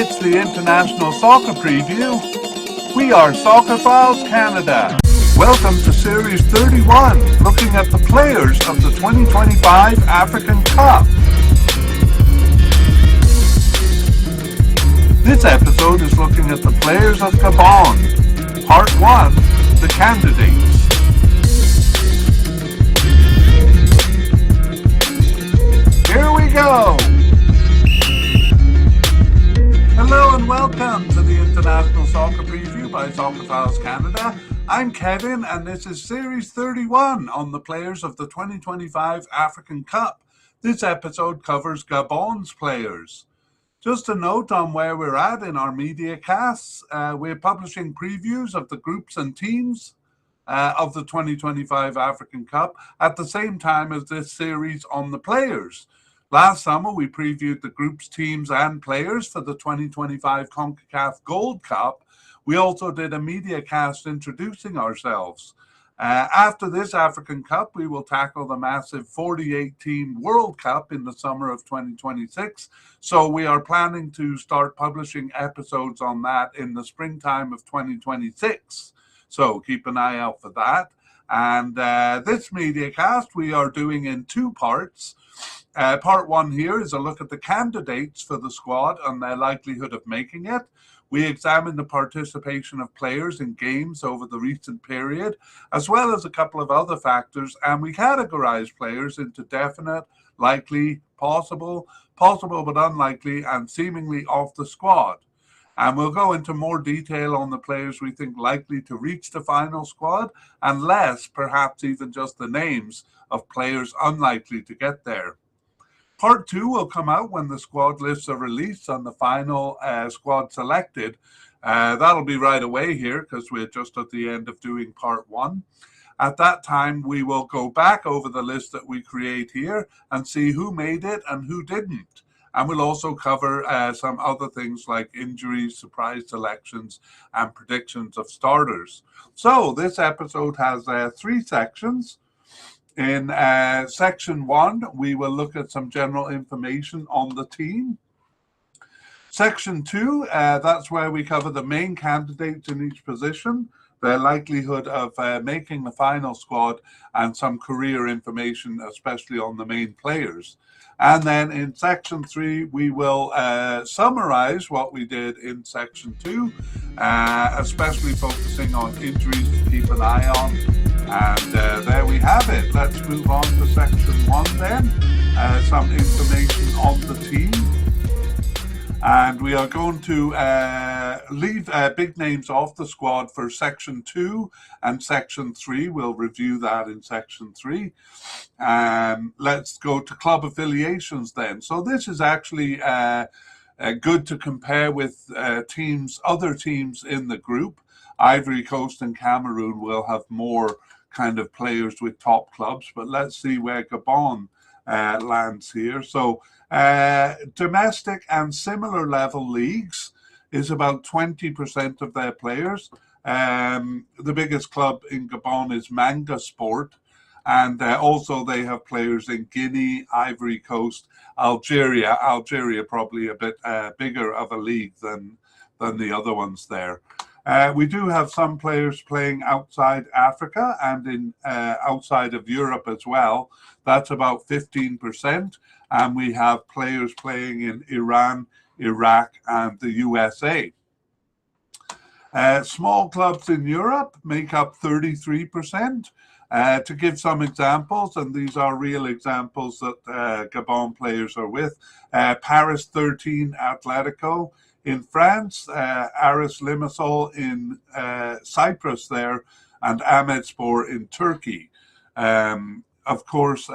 It's the International Soccer Preview. We are Soccerphiles Canada. Welcome to Series 31, looking at the players of the 2025 African Cup. This episode is looking at the players of Gabon. Part 1, the candidates. Here we go! Hello and welcome to the International Soccer Preview by Soccerphiles Canada. I'm Kevin and this is Series 31 on the players of the 2025 African Cup. This episode covers Gabon's players. Just a note on where we're at in our media casts. We're publishing previews of the groups and teams of the 2025 African Cup at the same time as this series on the players. Last summer, we previewed the groups, teams, and players for the 2025 CONCACAF Gold Cup. We also did a media cast introducing ourselves. After this African Cup, we will tackle the massive 48-team World Cup in the summer of 2026. So we are planning to start publishing episodes on that in the springtime of 2026. So keep an eye out for that. And this media cast we are doing in two parts. Part 1 here is a look at the candidates for the squad and their likelihood of making it. We examine the participation of players in games over the recent period, as well as a couple of other factors, and we categorize players into definite, likely, possible but unlikely, and seemingly off the squad. And we'll go into more detail on the players we think likely to reach the final squad, and less, perhaps even just the names of players unlikely to get there. Part 2 will come out when the squad lists are released on the final squad selected. That'll be right away here because we're just at the end of doing Part 1. At that time, we will go back over the list that we create here and see who made it and who didn't. And we'll also cover some other things like injuries, surprise selections, and predictions of starters. So this episode has 3 sections. In section 1, we will look at some general information on the team. Section 2, that's where we cover the main candidates in each position, their likelihood of making the final squad, and some career information, especially on the main players. And then in section 3, we will summarize what we did in section 2, especially focusing on injuries to keep an eye on. And there we have it. Let's move on to section 1 then. Some information on the team. And we are going to leave big names off the squad for section 2 and section 3. We'll review that in section 3. Let's go to club affiliations then. So this is actually good to compare with other teams in the group. Ivory Coast and Cameroon will have more kind of players with top clubs, but let's see where Gabon lands here. So domestic and similar level leagues is about 20% of their players. The biggest club in Gabon is Manga Sport, and also they have players in Guinea, Ivory Coast, Algeria. Algeria probably a bit bigger of a league than the other ones there. We do have some players playing outside Africa and in outside of Europe as well. That's about 15%. And we have players playing in Iran, Iraq, and the USA. Small clubs in Europe make up 33%. To give some examples, and these are real examples that Gabon players are with, Paris 13 Atletico. In France, Aris Limassol in Cyprus there, and Ahmedspor in Turkey. Of course,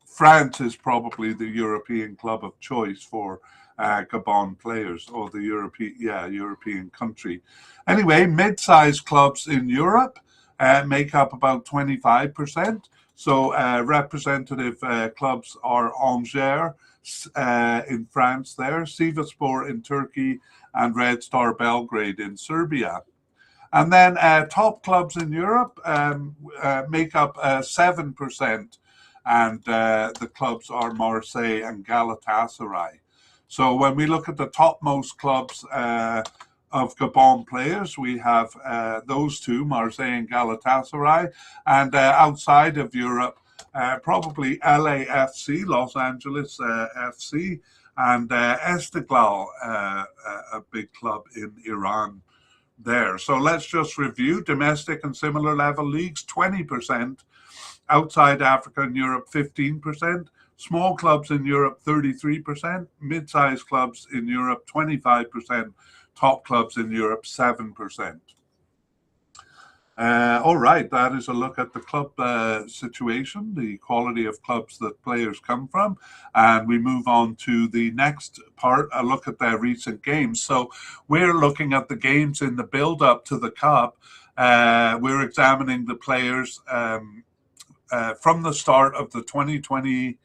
France is probably the European club of choice for Gabon players, or the European country. Anyway, mid-sized clubs in Europe make up about 25%. So representative clubs are Angers in France there, Sivasspor in Turkey, and Red Star Belgrade in Serbia. And then top clubs in Europe make up 7%, and the clubs are Marseille and Galatasaray. So when we look at the topmost clubs of Gabon players, we have those two, Marseille and Galatasaray, and outside of Europe, probably LAFC, Los Angeles FC, and Esteghlal, a big club in Iran there. So let's just review domestic and similar level leagues, 20%, outside Africa and Europe, 15%, small clubs in Europe, 33%, mid-sized clubs in Europe, 25%, top clubs in Europe, 7%. All right, that is a look at the club situation, the quality of clubs that players come from. And we move on to the next part, a look at their recent games. So we're looking at the games in the build-up to the Cup. We're examining the players from the start of the 2020,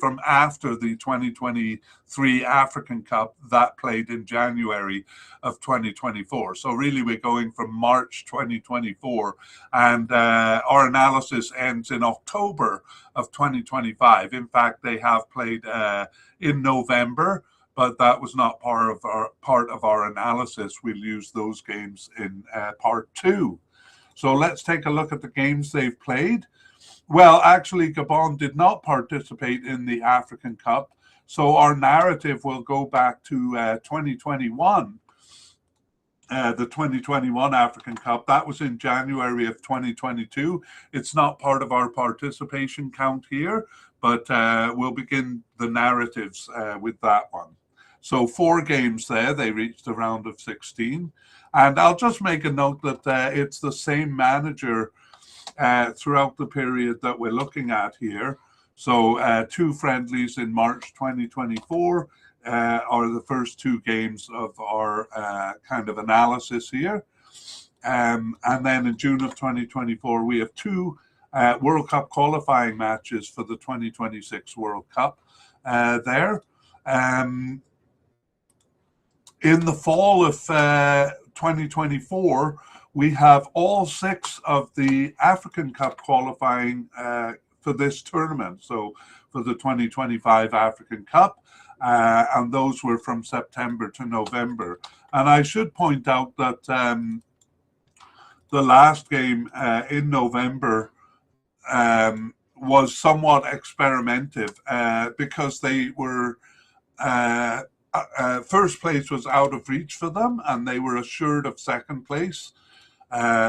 from after the 2023 African Cup that played in January of 2024. So really we're going from March 2024, and our analysis ends in October of 2025. In fact, they have played in November, but that was not part of our analysis. We'll use those games in part 2. So let's take a look at the games they've played. Well, actually, Gabon did not participate in the African Cup, so our narrative will go back to 2021, the 2021 African Cup. That was in January of 2022. It's not part of our participation count here, but we'll begin the narratives with that one. So 4 games there, they reached the round of 16. And I'll just make a note that it's the same manager throughout the period that we're looking at here. So 2 friendlies in March 2024 are the first 2 games of our kind of analysis here. And then in June of 2024, we have 2 World Cup qualifying matches for the 2026 World Cup there. In the fall of 2024, we have all 6 of the African Cup qualifying for this tournament. So for the 2025 African Cup, and those were from September to November. And I should point out that the last game in November was somewhat experimentative because they were first place was out of reach for them, and they were assured of second place.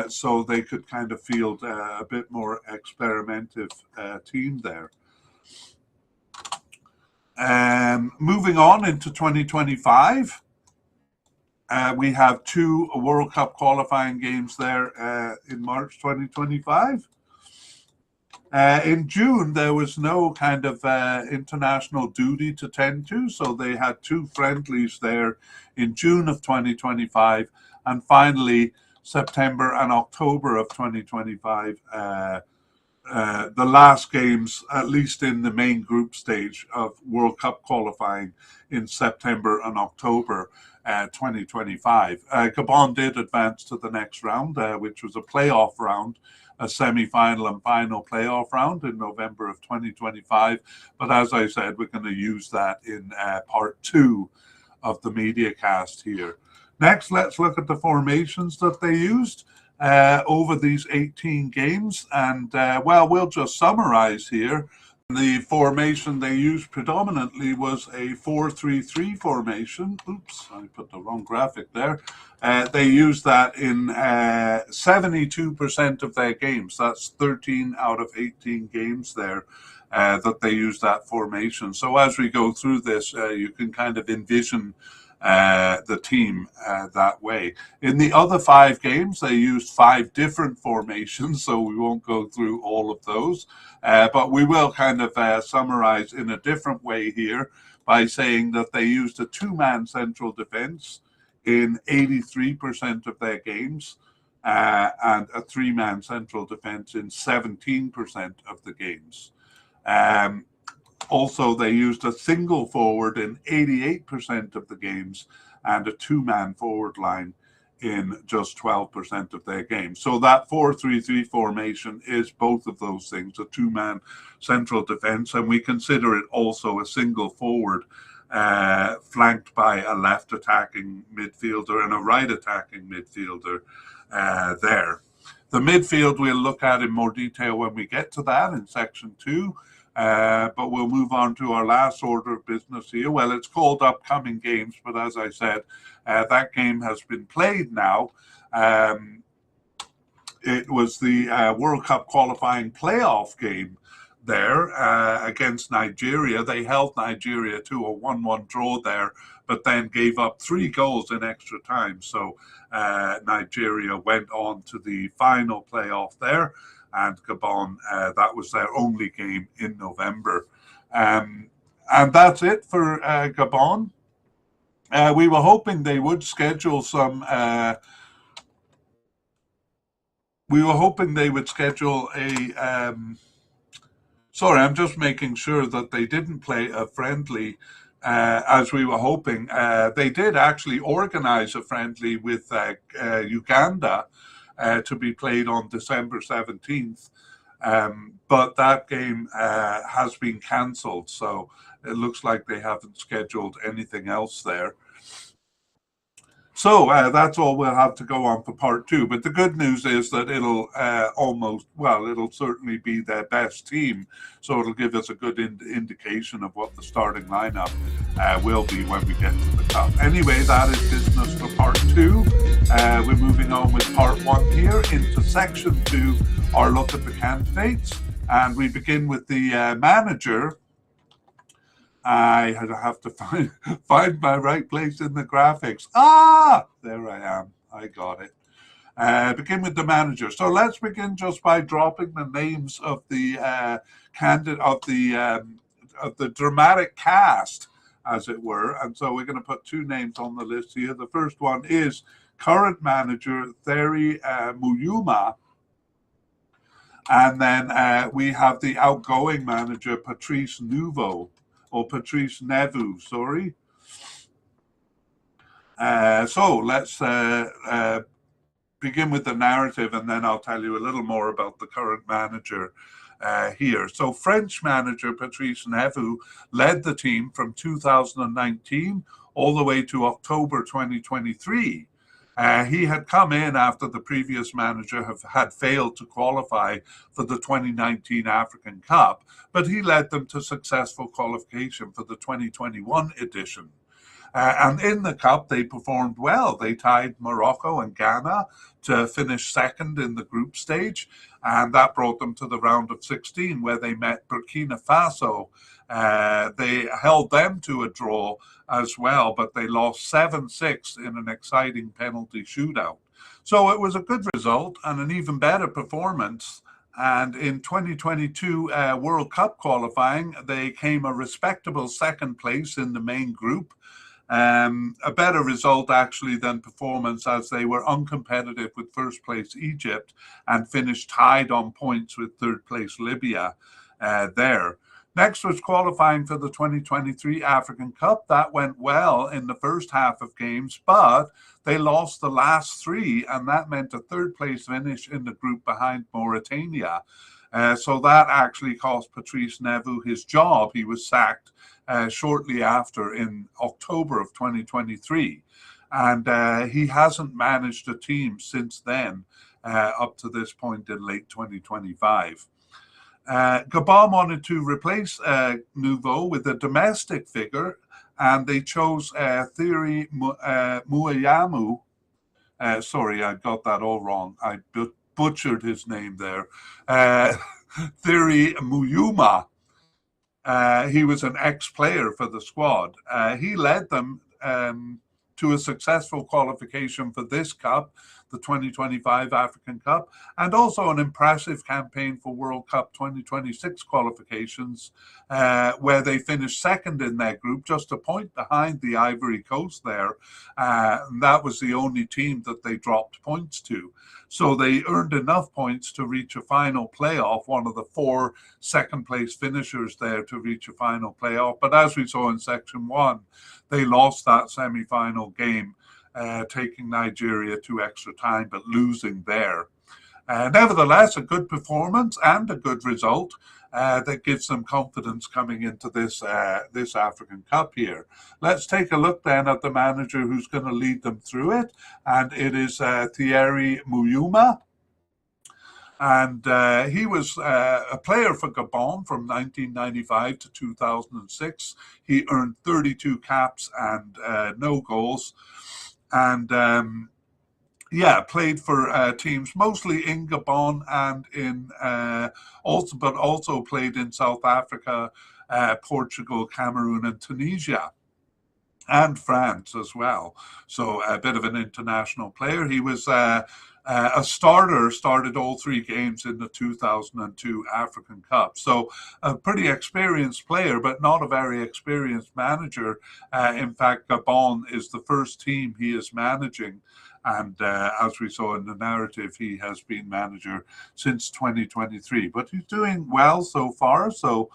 So they could kind of field a bit more experimentative team there. Moving on into 2025, we have 2 World Cup qualifying games there in March 2025. In June, there was no kind of international duty to tend to, so they had 2 friendlies there in June of 2025, and finally September and October of 2025, the last games, at least in the main group stage of World Cup qualifying in September and October 2025. Gabon did advance to the next round, which was a playoff round, a semi-final and final playoff round in November of 2025. But as I said, we're going to use that in part 2 of the mediacast here. Next, let's look at the formations that they used over these 18 games. And, well, we'll just summarize here. The formation they used predominantly was a 4-3-3 formation. Oops, I put the wrong graphic there. They used that in 72% of their games. That's 13 out of 18 games there that they used that formation. So as we go through this, you can kind of envision the team that way. In the other 5 games, they used 5 different formations, so we won't go through all of those, but we will kind of summarize in a different way here by saying that they used a 2-man central defense in 83% of their games and a 3-man central defense in 17% of the games. Also, they used a single forward in 88% of the games and a 2-man forward line in just 12% of their games. So that 4-3-3 formation is both of those things, a 2-man central defense, and we consider it also a single forward flanked by a left attacking midfielder and a right attacking midfielder there. The midfield we'll look at in more detail when we get to that in section 2. But we'll move on to our last order of business here. Well, it's called upcoming games, but as I said, that game has been played now. It was the World Cup qualifying playoff game there against Nigeria. They held Nigeria to a 1-1 draw there, but then gave up 3 goals in extra time. So Nigeria went on to the final playoff there, and Gabon, that was their only game in November. And that's it for Gabon. We were hoping they would schedule some a sorry, I'm just making sure that they didn't play a friendly as we were hoping. They did actually organize a friendly with Uganda to be played on December 17th. But that game has been cancelled, so it looks like they haven't scheduled anything else there. So that's all we'll have to go on for part 2. But the good news is that it'll it'll certainly be their best team. So it'll give us a good indication of what the starting lineup will be when we get to the cup. Anyway, that is business for part 2. We're moving on with part 1 here into section 2, our look at the candidates. And we begin with the manager. I have to find my right place in the graphics. There I am. I got it. Begin with the manager. So let's begin just by dropping the names of the of the dramatic cast, as it were. And so we're going to put 2 names on the list here. The first one is current manager Thierry Muyuma. And then we have the outgoing manager Patrice Nevu, sorry. So let's begin with the narrative, and then I'll tell you a little more about the current manager here. So French manager Patrice Nevu led the team from 2019 all the way to October 2023. He had come in after the previous manager had failed to qualify for the 2019 African Cup, but he led them to successful qualification for the 2021 edition. And in the Cup, they performed well. They tied Morocco and Ghana to finish second in the group stage, and that brought them to the round of 16, where they met Burkina Faso. They held them to a draw as well, but they lost 7-6 in an exciting penalty shootout. So it was a good result and an even better performance. And in 2022 World Cup qualifying, they came a respectable second place in the main group. A better result actually than performance, as they were uncompetitive with first place Egypt and finished tied on points with third place Libya there. Next was qualifying for the 2023 African Cup. That went well in the first half of games, but they lost the last 3, and that meant a third place finish in the group behind Mauritania. So that actually cost Patrice Nevu his job. He was sacked shortly after in October of 2023. And he hasn't managed a team since then, up to this point in late 2025. Gabon wanted to replace Nouveau with a domestic figure, and they chose Thierry Muyama. Sorry, I got that all wrong. I butchered his name there. Thierry Muyuma. He was an ex-player for the squad. He led them to a successful qualification for this cup, the 2025 African Cup, and also an impressive campaign for World Cup 2026 qualifications, where they finished second in their group, just a point behind the Ivory Coast there. And that was the only team that they dropped points to. So they earned enough points to reach a final playoff, one of the 4 second place finishers there to reach a final playoff. But as we saw in section 1, they lost that semi-final game, taking Nigeria to extra time, but losing there. Nevertheless, a good performance and a good result that gives them confidence coming into this African Cup here. Let's take a look then at the manager who's going to lead them through it, and it is Thierry Muyuma. And he was a player for Gabon from 1995 to 2006. He earned 32 caps and no goals. And played for teams mostly in Gabon and in also played in South Africa, Portugal, Cameroon, and Tunisia, and France as well. So a bit of an international player. He was a starter, started all three games in the 2002 African Cup. So a pretty experienced player, but not a very experienced manager. In fact, Gabon is the first team he is managing. And as we saw in the narrative, he has been manager since 2023. But he's doing well so far. So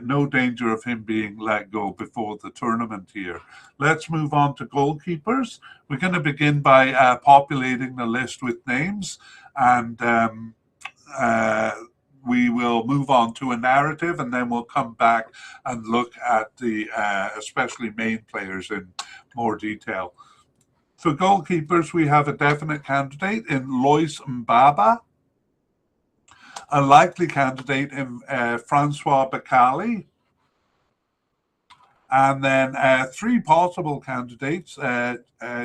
no danger of him being let go before the tournament here. Let's move on to goalkeepers. We're going to begin by populating the list with names, and we will move on to a narrative, and then we'll come back and look at the especially main players in more detail. For goalkeepers, we have a definite candidate in Lois Mbaba, a likely candidate in Francois Bakali, and then three possible candidates,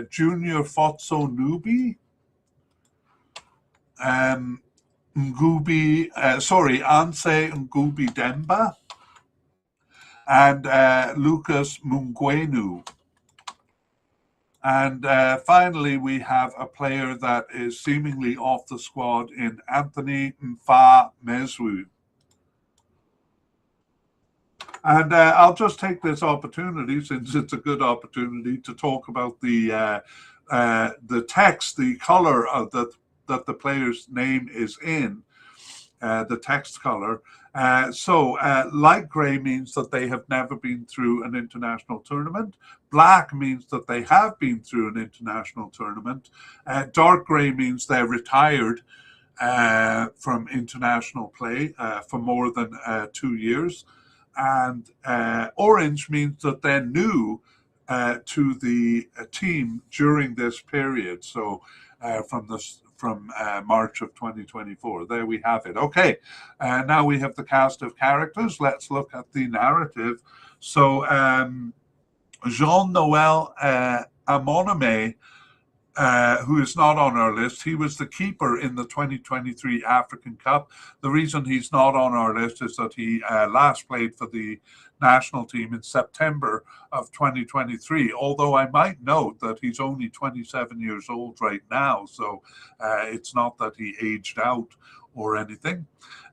Junior Fotso Nubi, Anse Ngubi Demba, and Lucas Mungwenu. And finally, we have a player that is seemingly off the squad in Anthony Mfa Mezwu. And I'll just take this opportunity, since it's a good opportunity, to talk about the text, the color of that the player's name is in, the text color. Light gray means that they have never been through an international tournament. Black means that they have been through an international tournament. Dark gray means they're retired from international play for more than 2 years. And orange means that they're new to the team during this period. So from March of 2024. There we have it. Okay, now we have the cast of characters. Let's look at the narrative. So Jean-Noel Amoname, who is not on our list, he was the keeper in the 2023 African Cup. The reason he's not on our list is that he last played for the national team in September of 2023, although I might note that he's only 27 years old right now, so it's not that he aged out or anything.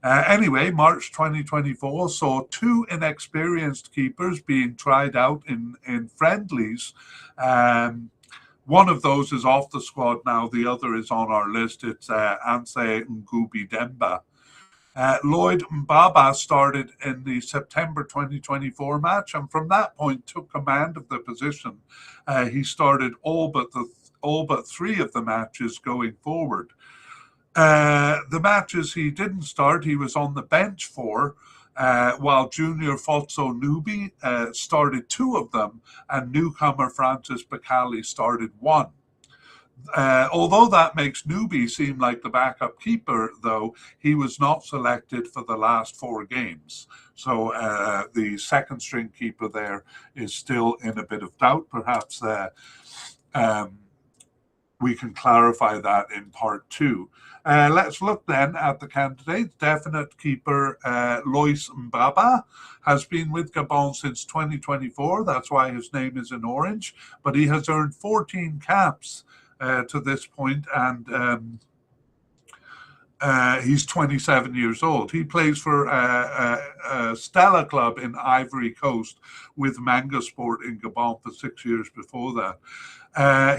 Anyway, March 2024 saw two inexperienced keepers being tried out in friendlies. One of those is off the squad now, the other is on our list. It's Anse Ngubi Demba. Lloyd Mbaba started in the September 2024 match, and from that point took command of the position. He started all but three of the matches going forward. The matches he didn't start, he was on the bench for, while Junior Fotso Nubi started two of them, and newcomer Francis Bakali started one. Although that makes Nubi seem like the backup keeper, though, he was not selected for the last 4 games. So the second string keeper there is still in a bit of doubt. Perhaps we can clarify that in part 2. Let's look then at the candidates. Definite keeper Lois Mbaba has been with Gabon since 2024. That's why his name is in orange. But he has earned 14 caps to this point, and he's 27 years old. He plays for Stella Club in Ivory Coast with Manga Sport in Gabon for 6 years before that.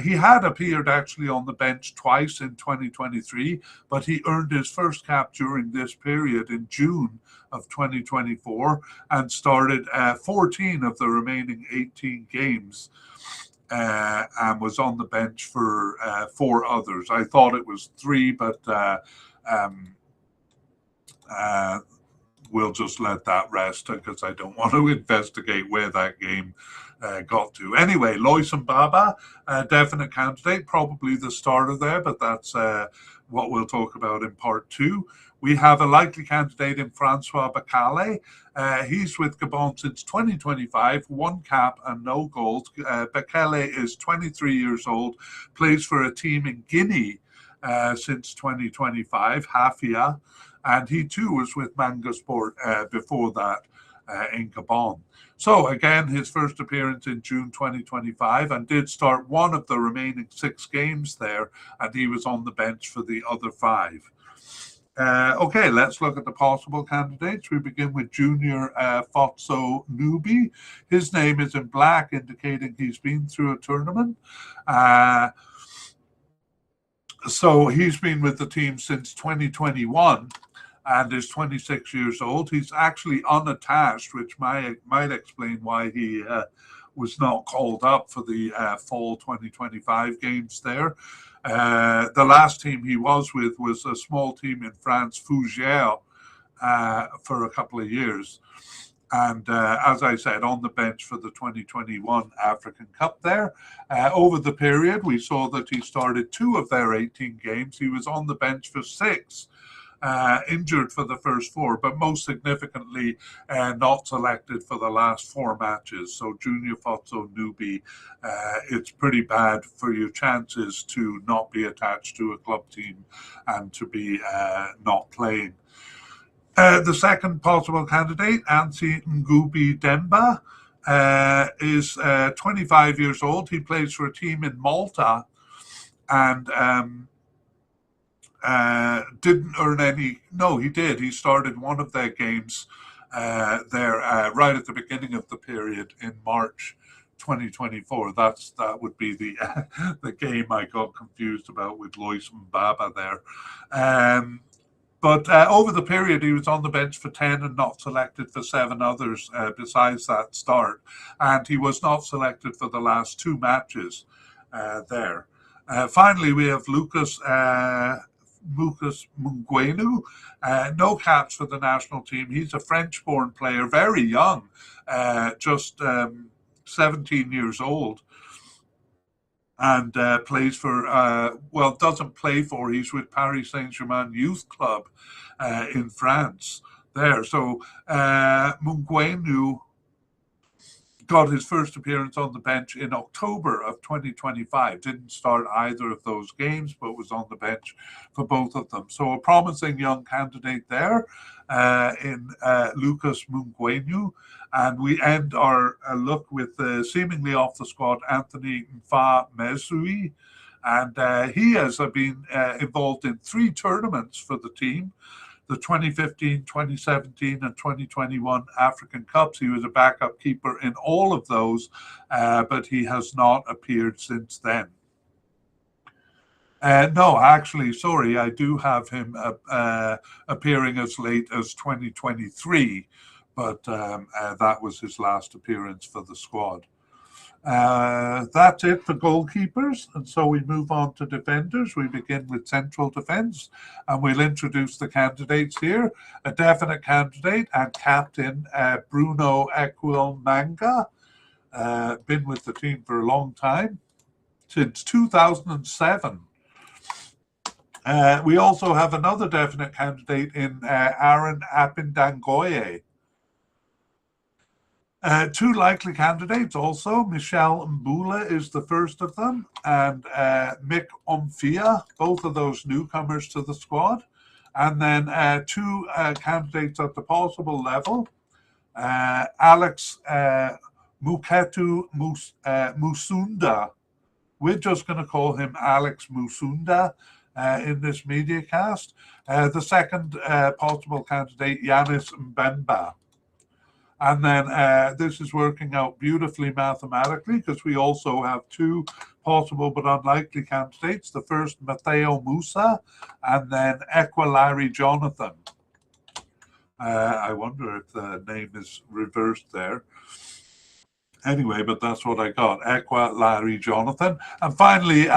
He had appeared actually on the bench twice in 2023, but he earned his first cap during this period in June of 2024 and started 14 of the remaining 18 games and was on the bench for 4 others. I thought it was 3, but um, uh, we'll just let that rest because I don't want to investigate where that game got to. Anyway, Lois Mbaba, definite candidate, probably the starter there, but that's what we'll talk about in part 2. We have a likely candidate in Francois Bakale. He's with Gabon since 2025, 1 cap and no goals. Bakale is 23 years old, plays for a team in Guinea since 2025, Hafia, and he too was with Manga Sport before that in Gabon. So again, his first appearance in June 2025, and did start 1 of the remaining 6 games there, and he was on the bench for the other 5. Okay, let's look at the possible candidates. We begin with Junior Fotso Nubi. His name is in black, indicating he's been through a tournament. So he's been with the team since 2021 and is 26 years old. He's actually unattached, which might explain why he was not called up for the fall 2025 games there. The last team he was with was a small team in France, Fougères, for a couple of years. And as I said, on the bench for the 2021 African Cup there. Over the period, we saw that he started 2 of their 18 games. He was on the bench for 6. Injured for the first 4, but most significantly not selected for the last 4 matches. So Junior Fotso Nubi, it's pretty bad for your chances to not be attached to a club team and to be not playing. The second possible candidate, Ansi Ngubi Demba, is 25 years old. He plays for a team in Malta and didn't earn any. No, he did. He started 1 of their games there right at the beginning of the period in March 2024. That would be the the game I got confused about with Lois Mbaba there. But over the period, he was on the bench for 10 and not selected for 7 others besides that start. And he was not selected for the last 2 matches there. Finally, we have Lucas Mungwenu, no caps for the national team. He's a French-born player, very young, just 17 years old, and plays for, doesn't play for, he's with Paris Saint-Germain Youth Club in France there. So Mungwenu got his first appearance on the bench in October of 2025. Didn't start either of those games, but was on the bench for both of them. So a promising young candidate there in Lucas Mungwenu. And we end our look with seemingly off the squad, Anthony Mfa Mesui. And he has been involved in 3 tournaments for the team. The 2015, 2017, and 2021 African Cups. He was a backup keeper in all of those, but he has not appeared since then. No, actually, sorry, I do have him appearing as late as 2023, but that was his last appearance for the squad. That's it for goalkeepers, and so we move on to defenders. We begin with central defence, and we'll introduce the candidates here. A definite candidate and captain, Bruno Equil Manga, been with the team for a long time, since 2007. We also have another definite candidate in Aaron Apindangoye. 2 likely candidates also. Michel Mbula is the first of them, and Mick Omfia, both of those newcomers to the squad. And then 2 candidates at the possible level. Alex Muketu Musunda. We're just going to call him Alex Musunda in this media cast. The second possible candidate, Yanis Mbemba. And then this is working out beautifully mathematically because we also have 2 possible but unlikely candidates. The first, Matteo Musa, and then Equilari Jonathan. I wonder if the name is reversed there. Anyway, but that's what I got. Ekwa, Larry, Jonathan. And finally,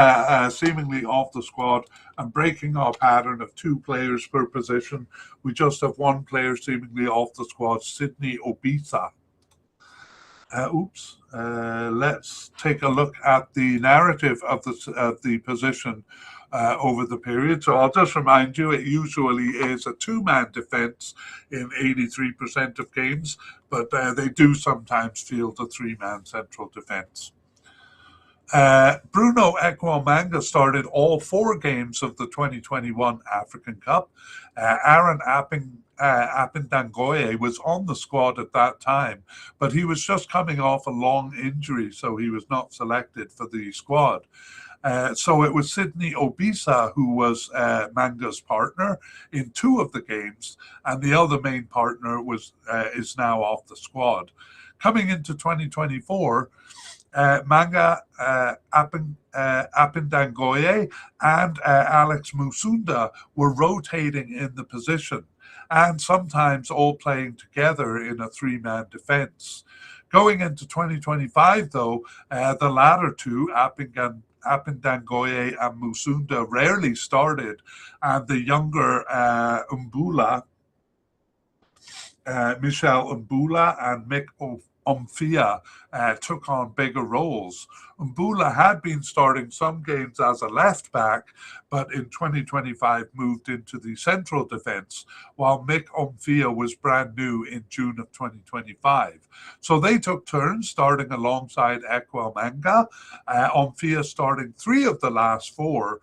seemingly off the squad and breaking our pattern of 2 players per position, we just have 1 player seemingly off the squad, Sydney Obisa. Let's take a look at the narrative of the position over the period. So I'll just remind you, it usually is a 2-man defence in 83% of games, but they do sometimes field a 3-man central defence. Bruno Ekwomanga started all 4 games of the 2021 African Cup. Aaron Apindangoye was on the squad at that time, but he was just coming off a long injury, so he was not selected for the squad. So it was Sydney Obisa who was Manga's partner in 2 of the games, and the other main partner is now off the squad. Coming into 2024, Manga Apindangoye and Alex Musunda were rotating in the position and sometimes all playing together in a 3-man defence. Going into 2025, though, the latter 2, Apindangoye and Musunda, rarely started, and the younger Michel Mbula and Mick Omphia took on bigger roles. Mbula had been starting some games as a left back, but in 2025 moved into the central defence, while Mick Omphia was brand new in June of 2025. So they took turns starting alongside Ekwomanga, Omphia starting 3 of the last 4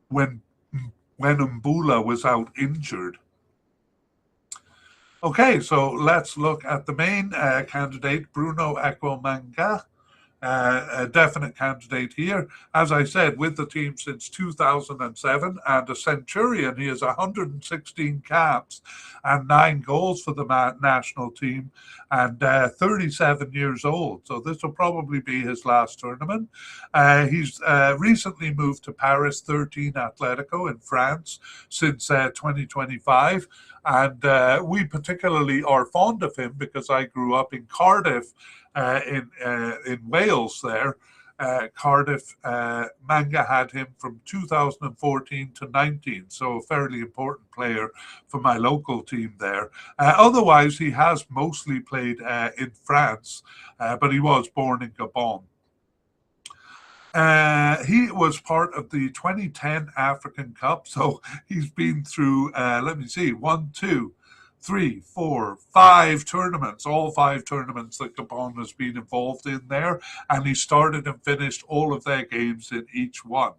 when Mbula was out injured. Okay, so let's look at the main candidate, Bruno Ekwomanga. A definite candidate here. As I said, with the team since 2007 and a centurion. He has 116 caps and 9 goals for the national team and 37 years old. So this will probably be his last tournament. He's recently moved to Paris 13 Atletico in France since 2025. And we particularly are fond of him because I grew up in Cardiff, in Wales there. Cardiff, Manga had him from 2014 to 19, so a fairly important player for my local team there. Otherwise, he has mostly played in France, but he was born in Gabon. He was part of the 2010 African Cup, so he's been through, 5 tournaments, all 5 tournaments that Gabon has been involved in there, and he started and finished all of their games in each one.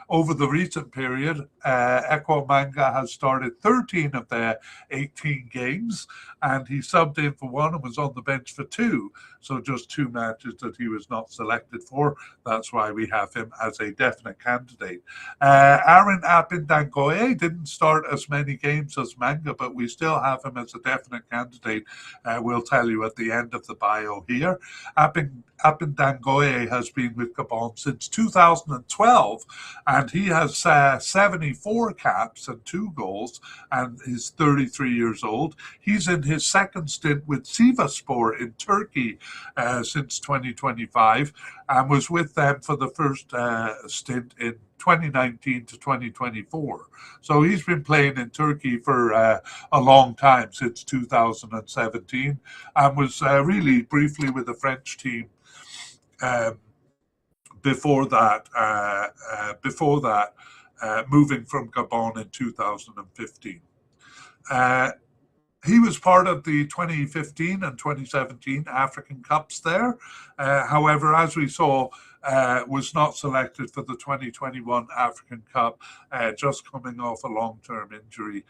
Over the recent period, Ekwomanga has started 13 of their 18 games, and he subbed in for 1 and was on the bench for 2. So just 2 matches that he was not selected for. That's why we have him as a definite candidate. Aaron Apindangoye didn't start as many games as Manga, but we still have him as a definite candidate. We'll tell you at the end of the bio here. Apindangoye has been with Gabon since 2012, and he has 74 caps and 2 goals, and is 33 years old. He's in his second stint with Sivasspor in Turkey since 2025, and was with them for the first stint in 2019 to 2024. So he's been playing in Turkey for a long time, since 2017, and was really briefly with the French team before that, moving from Gabon in 2015. He was part of the 2015 and 2017 African Cups there. However, as we saw, was not selected for the 2021 African Cup, just coming off a long-term injury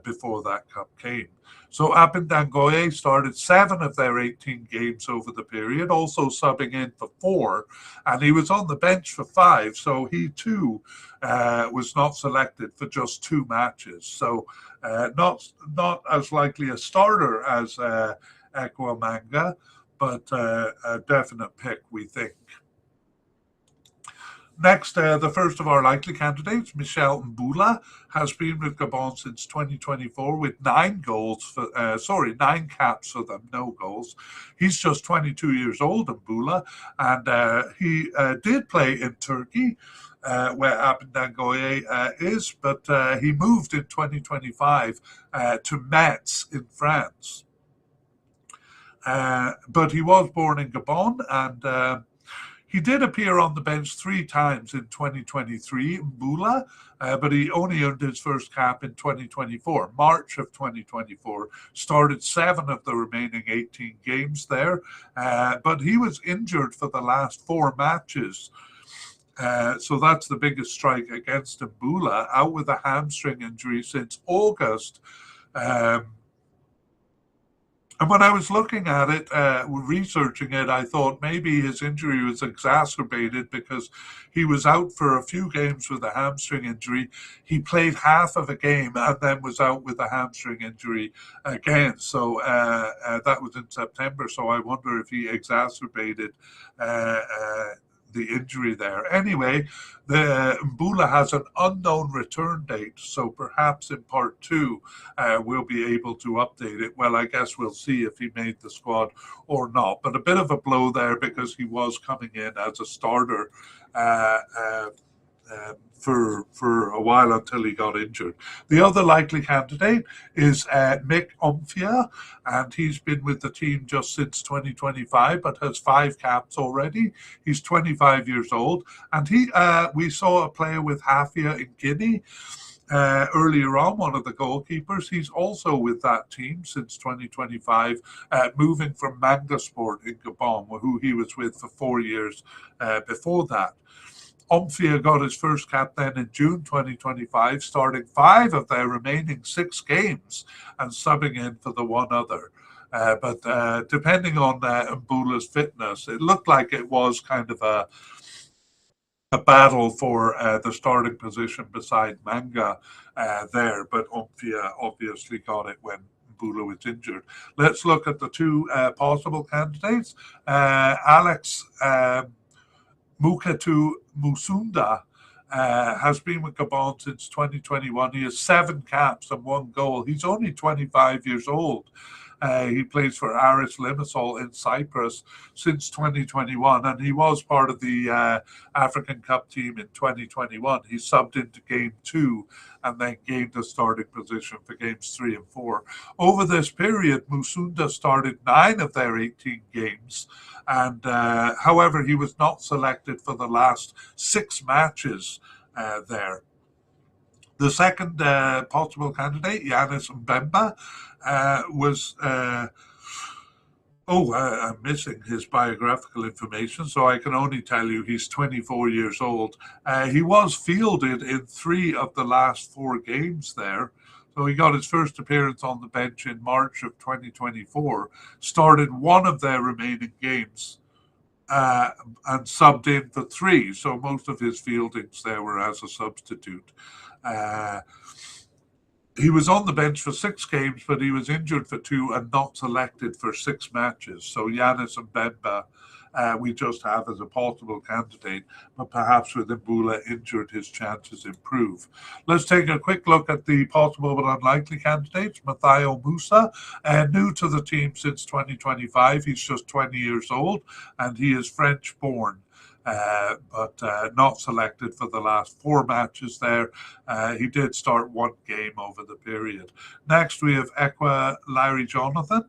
before that cup came. So Apindangoye started 7 of their 18 games over the period, also subbing in for 4, and he was on the bench for 5, so he too was not selected for just 2 matches. So not as likely a starter as Ekwomanga, but a definite pick, we think. Next, the first of our likely candidates, Michel Mbula, has been with Gabon since 2024 with 9 caps for them, no goals. He's just 22 years old, Mbula, and he did play in Turkey, where Abindangoye is, but he moved in 2025 to Metz in France. But he was born in Gabon, and he did appear on the bench 3 times in 2023, Mbula, but he only earned his first cap in 2024, March of 2024. Started 7 of the remaining 18 games there, but he was injured for the last 4 matches. So that's the biggest strike against Mbula, out with a hamstring injury since August. And when I was looking at it, researching it, I thought maybe his injury was exacerbated because he was out for a few games with a hamstring injury. He played half of a game and then was out with a hamstring injury again. So that was in September. So I wonder if he exacerbated the injury there. Anyway, the Mbula has an unknown return date, so perhaps in part 2 we'll be able to update it. Well, I guess we'll see if he made the squad or not. But a bit of a blow there because he was coming in as a starter for a while until he got injured. The other likely candidate is Mick Omphia, and he's been with the team just since 2025, but has 5 caps already. He's 25 years old, and we saw a player with Hafia in Guinea earlier on, one of the goalkeepers. He's also with that team since 2025, moving from Mangasport in Gabon, who he was with for 4 years before that. Omphia got his first cap then in June 2025, starting 5 of their remaining 6 games and subbing in for the one other. But depending on Mbula's fitness, it looked like it was kind of a battle for the starting position beside Manga there, but Omphia obviously got it when Mbula was injured. Let's look at the 2 possible candidates. Alex Mukatu Musunda has been with Gabon since 2021. He has 7 caps and 1 goal. He's only 25 years old. He plays for Aris Limassol in Cyprus since 2021, and he was part of the African Cup team in 2021. He subbed into game 2 and then gained a starting position for games 3 and 4. Over this period, Musunda started 9 of their 18 games, and however, he was not selected for the last 6 matches there. The second possible candidate, Yanis Mbemba, was I'm missing his biographical information, so I can only tell you he's 24 years old. He was fielded in 3 of the last 4 games there. So he got his first appearance on the bench in March of 2024, started 1 of their remaining games, and subbed in for 3. So most of his fieldings there were as a substitute. He was on the bench for 6 games, but he was injured for 2 and not selected for 6 matches. So Yanis Mbemba, we just have as a possible candidate, but perhaps with Mbula injured, his chances improve. Let's take a quick look at the possible but unlikely candidates. Mathayo Musa, new to the team since 2025. He's just 20 years old, and he is French-born. But not selected for the last 4 matches there. He did start 1 game over the period. Next, we have Ekwa Larry Jonathan.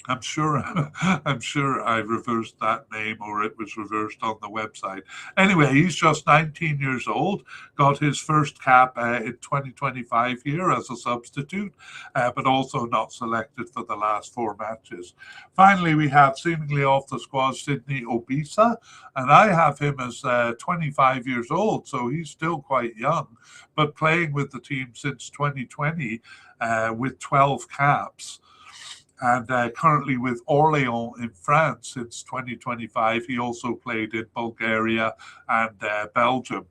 I'm sure I reversed that name, or it was reversed on the website. Anyway, he's just 19 years old, got his first cap in 2025 here as a substitute, but also not selected for the last 4 matches. Finally, we have seemingly off the squad Sydney Obisa, and I have him as 25 years old, so he's still quite young, but playing with the team since 2020 with 12 caps. And currently with Orléans in France since 2025. He also played in Bulgaria and Belgium.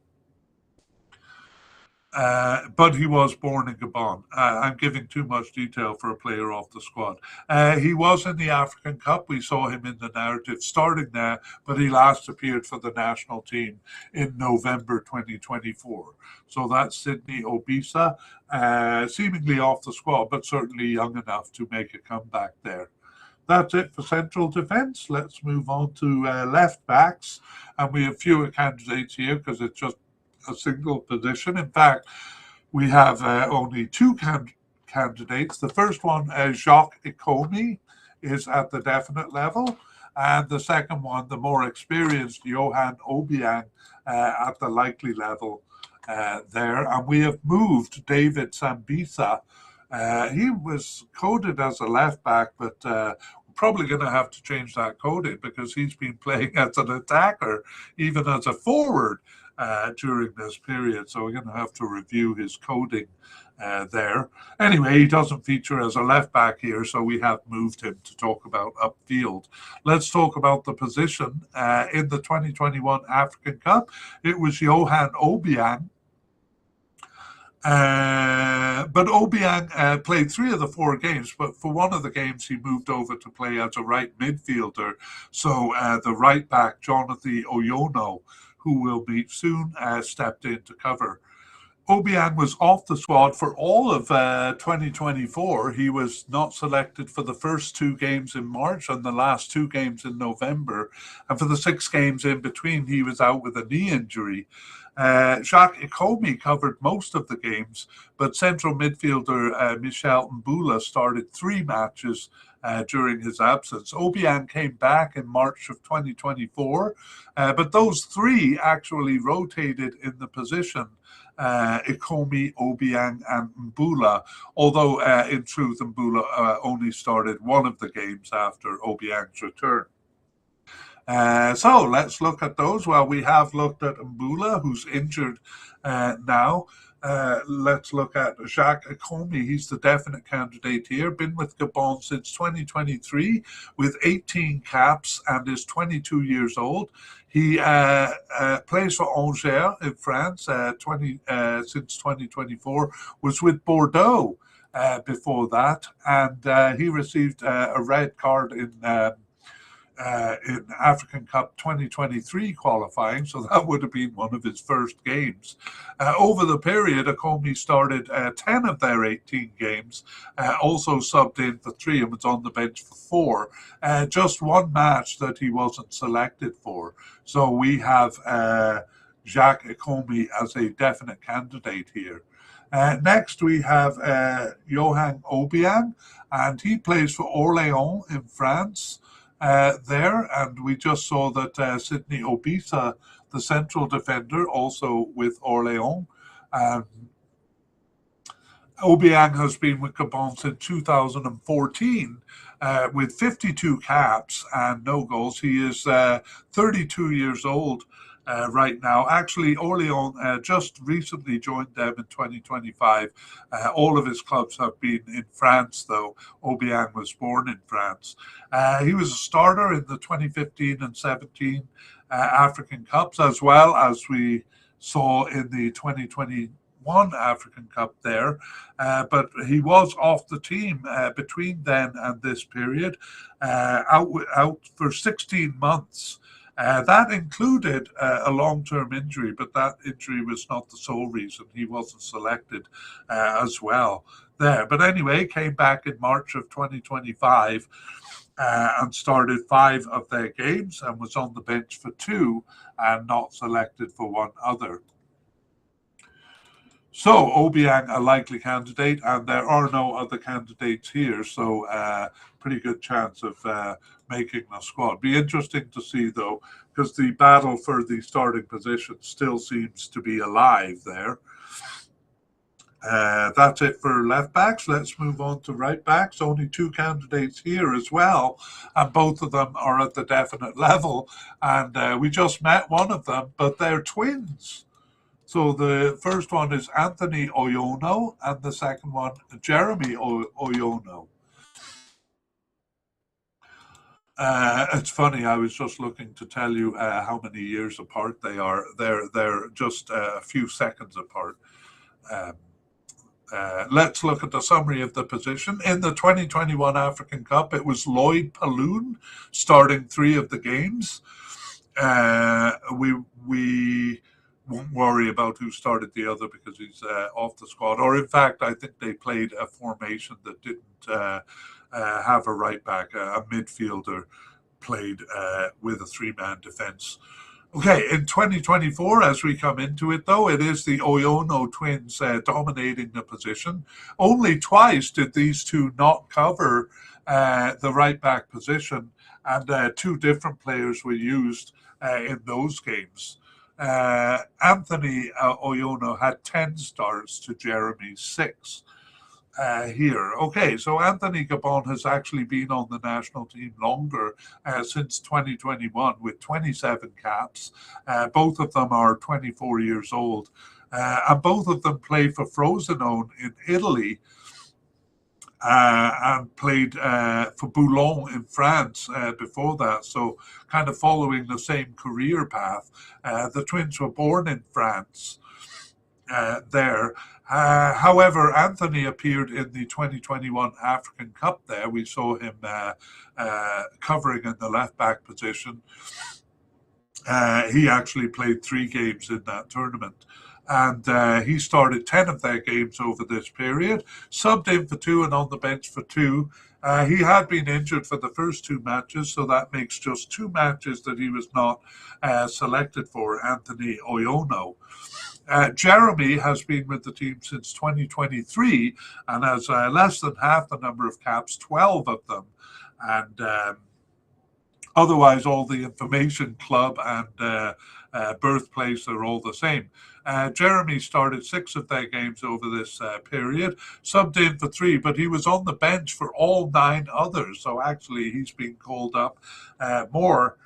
But he was born in Gabon. I'm giving too much detail for a player off the squad. He was in the African Cup. We saw him in the narrative starting there, but he last appeared for the national team in November 2024. So that's Sydney Obisa, seemingly off the squad, but certainly young enough to make a comeback there. That's it for central defence. Let's move on to left backs. And we have fewer candidates here because it's just a single position. In fact, we have only two candidates. The first one, Jacques Ikomi, is at the definite level. And the second one, the more experienced Johan Obiang, at the likely level there. And we have moved David Sambisa. He was coded as a left back, but we're probably going to have to change that coding because he's been playing as an attacker, even as a forward during this period. So we're going to have to review his coding there. Anyway, he doesn't feature as a left back here, so we have moved him to talk about upfield. Let's talk about the position. In the 2021 African Cup, it was Johan Obiang. But Obiang played three of the four games, but for one of the games he moved over to play as a right midfielder. So the right back, Jonathan Oyono, who we'll meet soon, stepped in to cover. Obiang was off the squad for all of 2024. He was not selected for the first two games in March and the last two games in November. And for the 6 games in between, he was out with a knee injury. Jacques Ikomi covered most of the games, but central midfielder Michel Mbula started 3 matches during his absence. Obiang came back in March of 2024, but those 3 actually rotated in the position. Ikomi, Obiang, and Mbula, although in truth, Mbula only started one of the games after Obiang's return. So let's look at those. Well, we have looked at Mbula, who's injured now. Let's look at Jacques Ikomi. He's the definite candidate here. Been with Gabon since 2023 with 18 caps and is 22 years old. He plays for Angers in France since 2024, was with Bordeaux before that, and he received a red card in African Cup 2023 qualifying, so that would have been one of his first games. Over the period, Ikomi started 10 of their 18 games, also subbed in for 3 and was on the bench for 4. Just one match that he wasn't selected for. So we have Jacques Ikomi as a definite candidate here. Next, we have Johan Obiang, and he plays for Orléans in France. There, and we just saw that Sydney Obisa, the central defender, also with Orléans. Obiang has been with Gabon since 2014 with 52 caps and no goals. He is 32 years old right now. Actually, Orléans just recently joined them in 2025. All of his clubs have been in France, though. Obiang was born in France. He was a starter in the 2015 and 17 African Cups, as well as we saw in the 2021 African Cup there. But he was off the team between then and this period, out for 16 months. That included a long-term injury, but that injury was not the sole reason. He wasn't selected as well there. But anyway, came back in March of 2025 and started 5 of their games and was on the bench for 2 and not selected for 1 other. So Obiang, a likely candidate, and there are no other candidates here, so pretty good chance of making the squad. Be interesting to see, though, because the battle for the starting position still seems to be alive there. That's it for left backs. Let's move on to right backs. Only 2 candidates here as well, and both of them are at the definite level. And we just met one of them, but they're twins. So the first one is Anthony Oyono, and the second one, Jeremy Oyono. It's funny. I was just looking to tell you how many years apart they are. They're just a few seconds apart. Let's look at the summary of the position. In the 2021 African Cup, it was Lloyd Paloon starting 3 of the games. We won't worry about who started the other because he's off the squad. Or in fact, I think they played a formation that didn't have a right back. A midfielder played with a 3-man defence. Okay, in 2024, as we come into it, though, it is the Oyono twins dominating the position. Only twice did these two not cover the right back position, and 2 different players were used in those games. Anthony Oyono had 10 starts to Jeremy's 6. Here. Okay, so Anthony Gabon has actually been on the national team longer, since 2021 with 27 caps. Both of them are 24 years old, and both of them play for Frosinone in Italy, and played for Boulogne in France before that, so kind of following the same career path. The twins were born in France there. However, Anthony appeared in the 2021 African Cup there. We saw him covering in the left back position. He actually played 3 games in that tournament. And he started 10 of their games over this period, subbed in for 2 and on the bench for 2. He had been injured for the first 2 matches, so that makes just 2 matches that he was not selected for, Anthony Oyono. Jeremy has been with the team since 2023 and has less than half the number of caps, 12 of them. And otherwise, all the information, club and birthplace are all the same. Jeremy started 6 of their games over this period, subbed in for 3, but he was on the bench for all 9 others. So actually, he's been called up more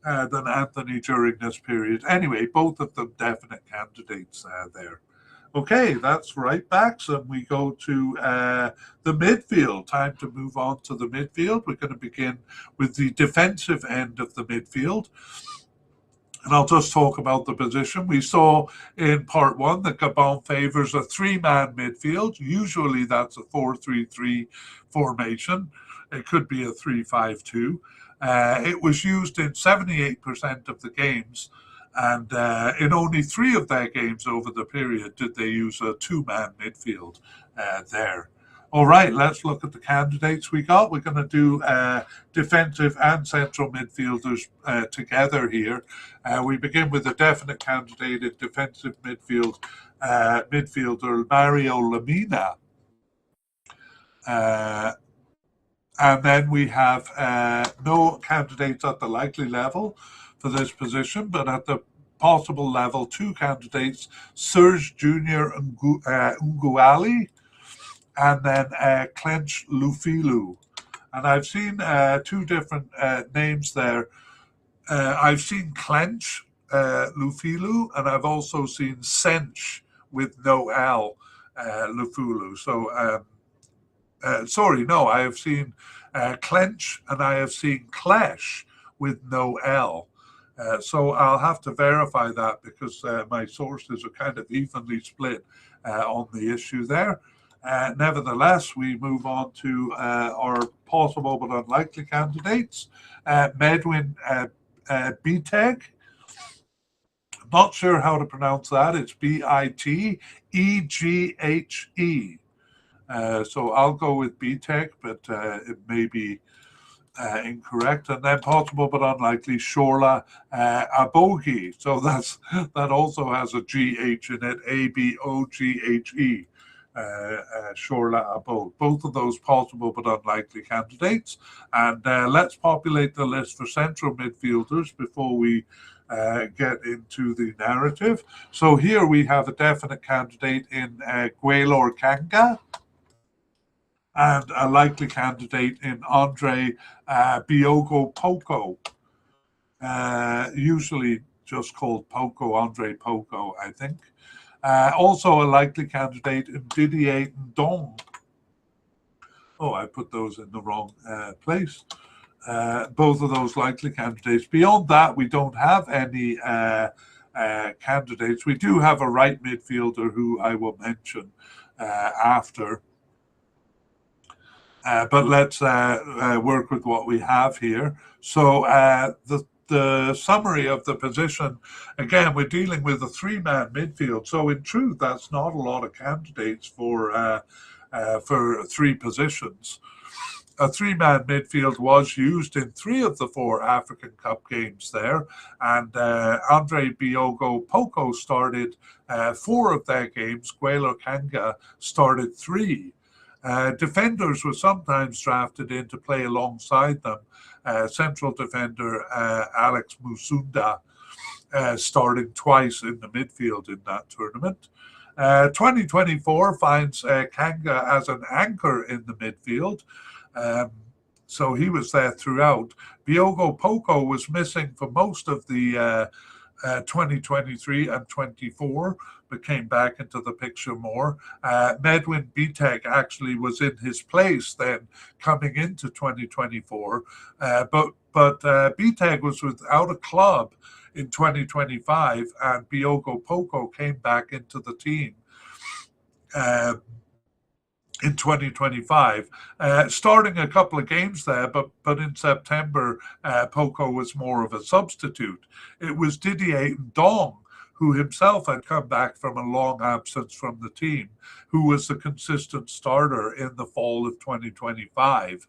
than Anthony during this period. Anyway, both of them definite candidates there. Okay, that's right backs, and we go to the midfield. Time to move on to the midfield. We're going to begin with the defensive end of the midfield. And I'll just talk about the position. We saw in part 1 that Gabon favors a 3-man midfield. Usually that's a 4-3-3 formation. It could be a 3-5-2. It was used in 78% of the games, and in only 3 of their games over the period did they use a 2-man midfield there. All right, let's look at the candidates we got. We're going to do defensive and central midfielders together here. We begin with a definite candidate in defensive midfield, midfielder Mario Lamina. And then we have no candidates at the likely level for this position, but at the possible level, 2 candidates, Serge Junior Nguali, and then Clench Lufilu. And I've seen 2 different names there. I've seen Clench Lufilu, and I've also seen Sench with no L, Lufulu. So, sorry, no, I have seen Clench and I have seen Clash with no L. So I'll have to verify that because my sources are kind of evenly split on the issue there. Nevertheless, we move on to our possible but unlikely candidates. Medwin Biteg. Not sure how to pronounce that. It's Biteghe. So I'll go with Biteg, but it may be incorrect. And then possible but unlikely, Shorla Abogi. So that also has a GH in it, Aboghe. Shorla Abogi. Both of those possible but unlikely candidates. And let's populate the list for central midfielders before we get into the narrative. So here we have a definite candidate in Gwaelor Kanga, and a likely candidate in Andre Biogo Poco, usually just called Poco, Andre Poco, I think. Also a likely candidate in Didier Ndong. Oh, I put those in the wrong place. Both of those likely candidates. Beyond that, we don't have any candidates. We do have a right midfielder who I will mention after. But let's work with what we have here. So the summary of the position, again, we're dealing with a three-man midfield. So in truth, that's not a lot of candidates for three positions. A three-man midfield was used in 3 of the 4 African Cup games there, and Andre Biogo Poko started 4 of their games. Guelo Kanga started 3. Defenders were sometimes drafted in to play alongside them. Central defender Alex Musunda starting twice in the midfield in that tournament. 2024 finds Kanga as an anchor in the midfield. So he was there throughout. Biogo Poko was missing for most of the 2023 and 24, but came back into the picture more. Medwin Biteg actually was in his place then coming into 2024, but Biteg was without a club in 2025, and Biogo Poko came back into the team in 2025, starting a couple of games there, but in September, Poko was more of a substitute. It was Didier Ndong, who himself had come back from a long absence from the team, who was the consistent starter in the fall of 2025.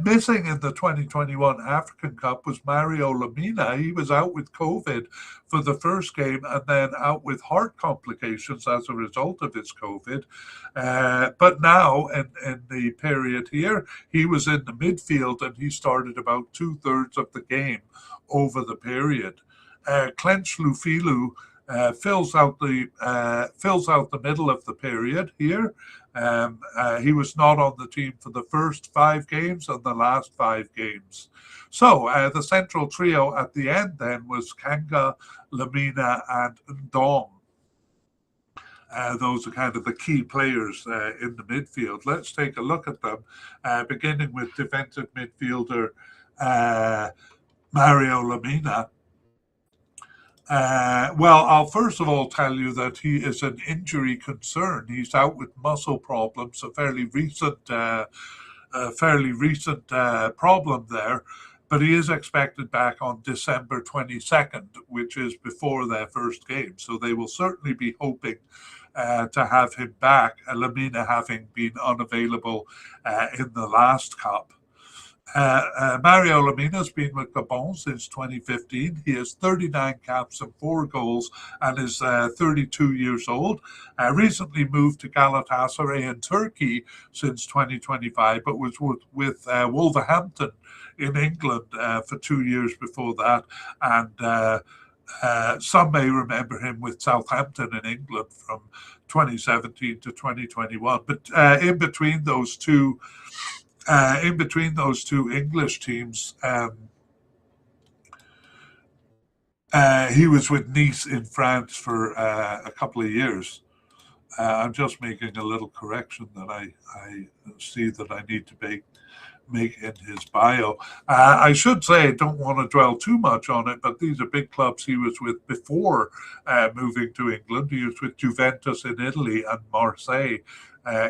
Missing in the 2021 African Cup was Mario Lamina. He was out with COVID for the first game and then out with heart complications as a result of his COVID. But now, in the period here, he was in the midfield and he started about 2/3 of the game over the period. Clench Lufilu fills out the middle of the period here. He was not on the team for the first 5 games and the last 5 games. So the central trio at the end then was Kanga, Lamina, and Ndong. Those are kind of the key players in the midfield. Let's take a look at them, beginning with defensive midfielder Mario Lamina. Well, I'll first of all tell you that he is an injury concern. He's out with muscle problems, a fairly recent problem there, but he is expected back on December 22nd, which is before their first game. So they will certainly be hoping to have him back, Lamina having been unavailable in the last Cup. Mario Lamina has been with Gabon since 2015. He has 39 caps and 4 goals and is 32 years old. Recently moved to Galatasaray in Turkey since 2025, but was with Wolverhampton in England for 2 years before that. And some may remember him with Southampton in England from 2017 to 2021. But in between those two English teams, he was with Nice in France for a couple of years. I'm just making a little correction that I see that I need to make in his bio. I should say, I don't want to dwell too much on it, but these are big clubs he was with before moving to England. He was with Juventus in Italy and Marseille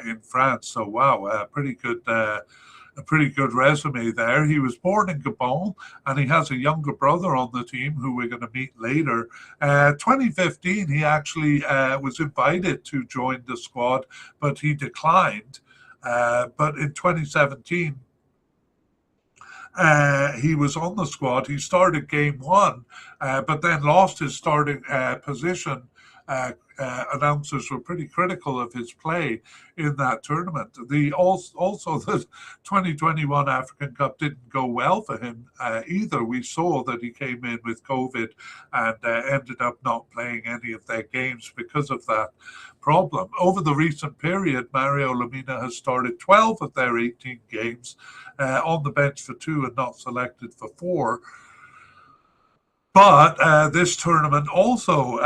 in France. So wow, a pretty good resume there. He was born in Gabon, and he has a younger brother on the team who we're going to meet later. 2015, he actually was invited to join the squad, but he declined. But in 2017, he was on the squad. He started game 1, but then lost his starting position. Announcers were pretty critical of his play in that tournament. Also, the 2021 African Cup didn't go well for him either. We saw that he came in with COVID and ended up not playing any of their games because of that problem. Over the recent period, Mario Lamina has started 12 of their 18 games, on the bench for 2 and not selected for 4. But this tournament also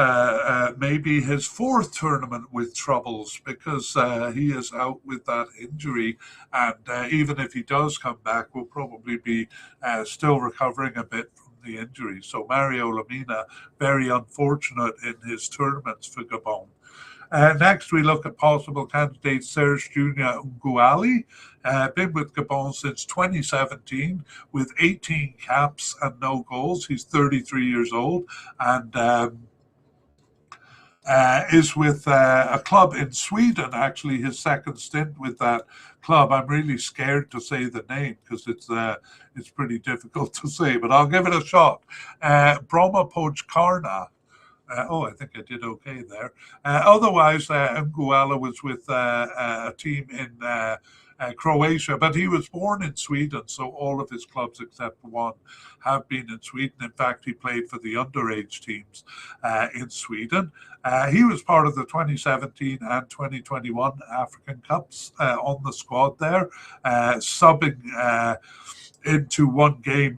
may be his 4th tournament with troubles, because he is out with that injury. And even if he does come back, will probably be still recovering a bit from the injury. So Mario Lemina, very unfortunate in his tournaments for Gabon. Next, we look at possible candidate Serge Junior Nguali, been with Gabon since 2017 with 18 caps and no goals. He's 33 years old and is with a club in Sweden, actually his second stint with that club. I'm really scared to say the name because it's pretty difficult to say, but I'll give it a shot. Broma Podgorna. I think I did okay there. Otherwise, Nguala was with a team in Croatia, but he was born in Sweden, so all of his clubs except one have been in Sweden. In fact, he played for the underage teams in Sweden. He was part of the 2017 and 2021 African Cups on the squad there, subbing into one game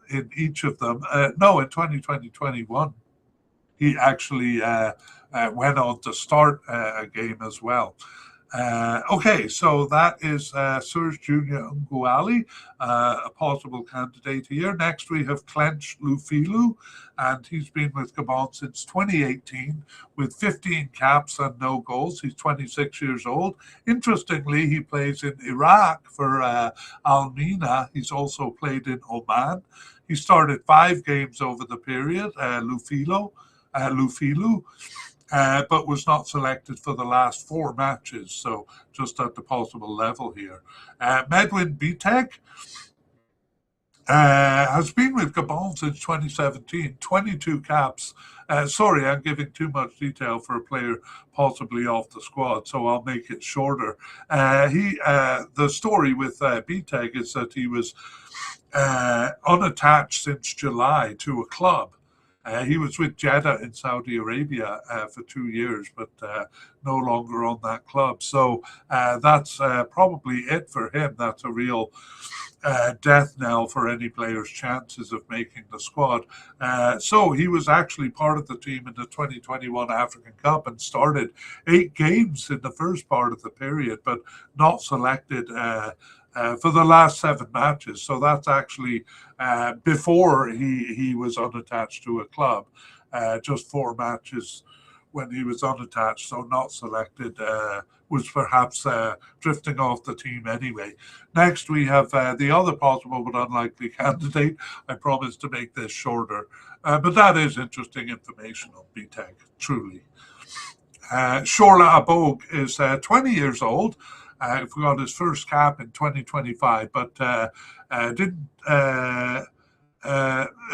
in each of them. In 2020-21. He actually went on to start a game as well. So that is Serge Junior Nguali, a possible candidate here. Next, we have Clench Lufilu, and he's been with Gabon since 2018 with 15 caps and no goals. He's 26 years old. Interestingly, he plays in Iraq for Al-Mina. He's also played in Oman. He started 5 games over the period, Lufilu, but was not selected for the last 4 matches, so just at the possible level here. Medwin Bitek has been with Gabon since 2017, 22 caps. Sorry, I'm giving too much detail for a player possibly off the squad, so I'll make it shorter. The story with Bitek is that he was unattached since July to a club. He was with Jeddah in Saudi Arabia for 2 years, but no longer on that club. So that's probably it for him. That's a real death knell for any player's chances of making the squad. So he was actually part of the team in the 2021 African Cup and started 8 games in the first part of the period, but not selected for the last 7 matches. So that's actually before he was unattached to a club. Just 4 matches when he was unattached, so not selected, was perhaps drifting off the team anyway. Next, we have the other possible but unlikely candidate. I promise to make this shorter, but that is interesting information on BTEC, truly. Shorla Abog is 20 years old. Got his first cap in 2025, but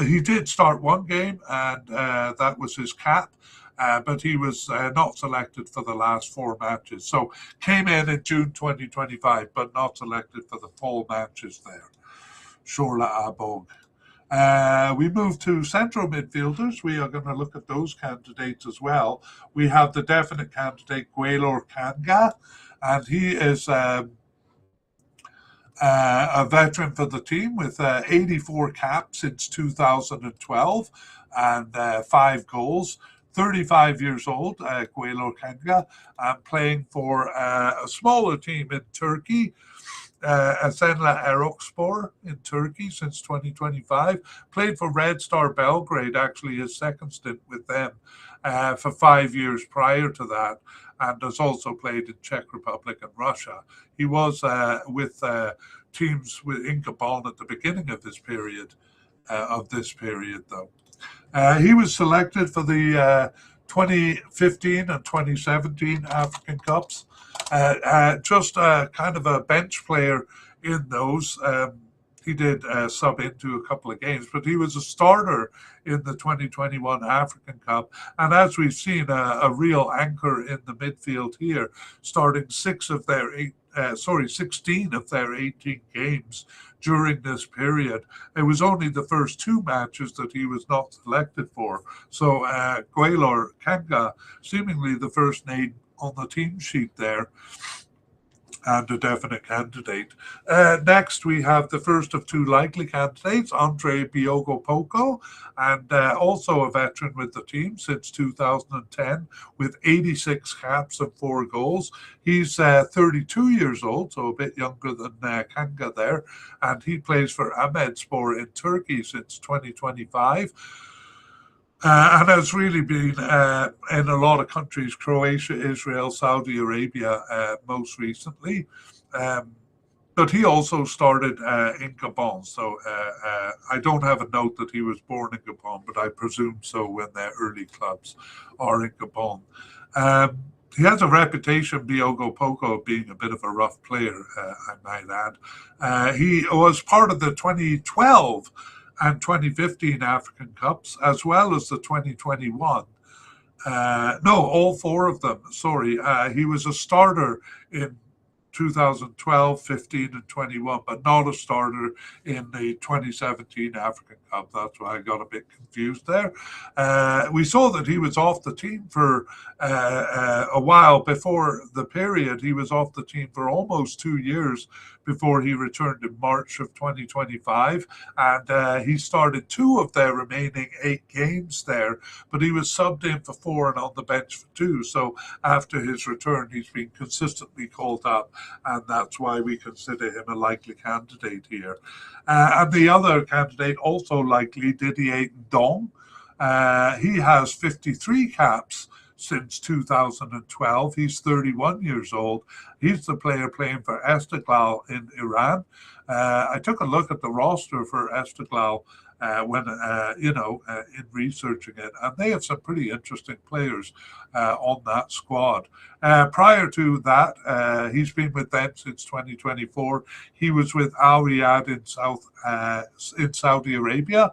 he did start 1 game, and that was his cap. But he was not selected for the last 4 matches. So came in June 2025, but not selected for the full matches there. Shorla Abog. We move to central midfielders. We are going to look at those candidates as well. We have the definite candidate, Gwaelor Kanga, and he is a veteran for the team with 84 caps since 2012 and 5 goals. 35 years old, Gwaelor Kanga, playing for a smaller team in Turkey, Esenler Erokspor in Turkey since 2025. Played for Red Star Belgrade, actually his second stint with them, for 5 years prior to that, and has also played in Czech Republic and Russia. He was with teams in Gabon at the beginning of this period, though. He was selected for the 2015 and 2017 African Cups. Just kind of a bench player in those. He did sub into a couple of games, but he was a starter in the 2021 African Cup. And as we've seen, a real anchor in the midfield here, starting 16 of their 18 games during this period. It was only the first 2 matches that he was not selected for. So Gwaelor Kanga, seemingly the first name on the team sheet there. and a definite candidate. Next, we have the first of two likely candidates, Andre Biogo Poco, and also a veteran with the team since 2010 with 86 caps and 4 goals. He's 32 years old, so a bit younger than Kanga there, and he plays for Ahmedspor in Turkey since 2025. And has really been in a lot of countries: Croatia, Israel, Saudi Arabia, most recently. Um, but he also started in Gabon. So I don't have a note that he was born in Gabon, but I presume so when their early clubs are in Gabon. Um, he has a reputation, Biogo Poco, of being a bit of a rough player, I might add. He was part of the 2012 and 2015 African Cups, as well as the 2021. No, all four of them. Sorry. He was a starter in 2012, 15, and 21, but not a starter in the 2017 African Cup. That's why I got a bit confused there. We saw that he was off the team for a while before the period. He was off the team for almost 2 years before he returned in March of 2025. And he started 2 of their remaining 8 games there, but he was subbed in for 4 and on the bench for 2. So after his return, he's been consistently called up, and that's why we consider him a likely candidate here. And the other candidate, also likely, Didier Ndong. He has 53 caps since 2012. He's 31 years old. He's the player playing for Esteghlal in Iran. I took a look at the roster for Esteghlal when in researching it, and they have some pretty interesting players on that squad. Prior to that, he's been with them since 2024. He was with Al Riyad in Saudi Arabia,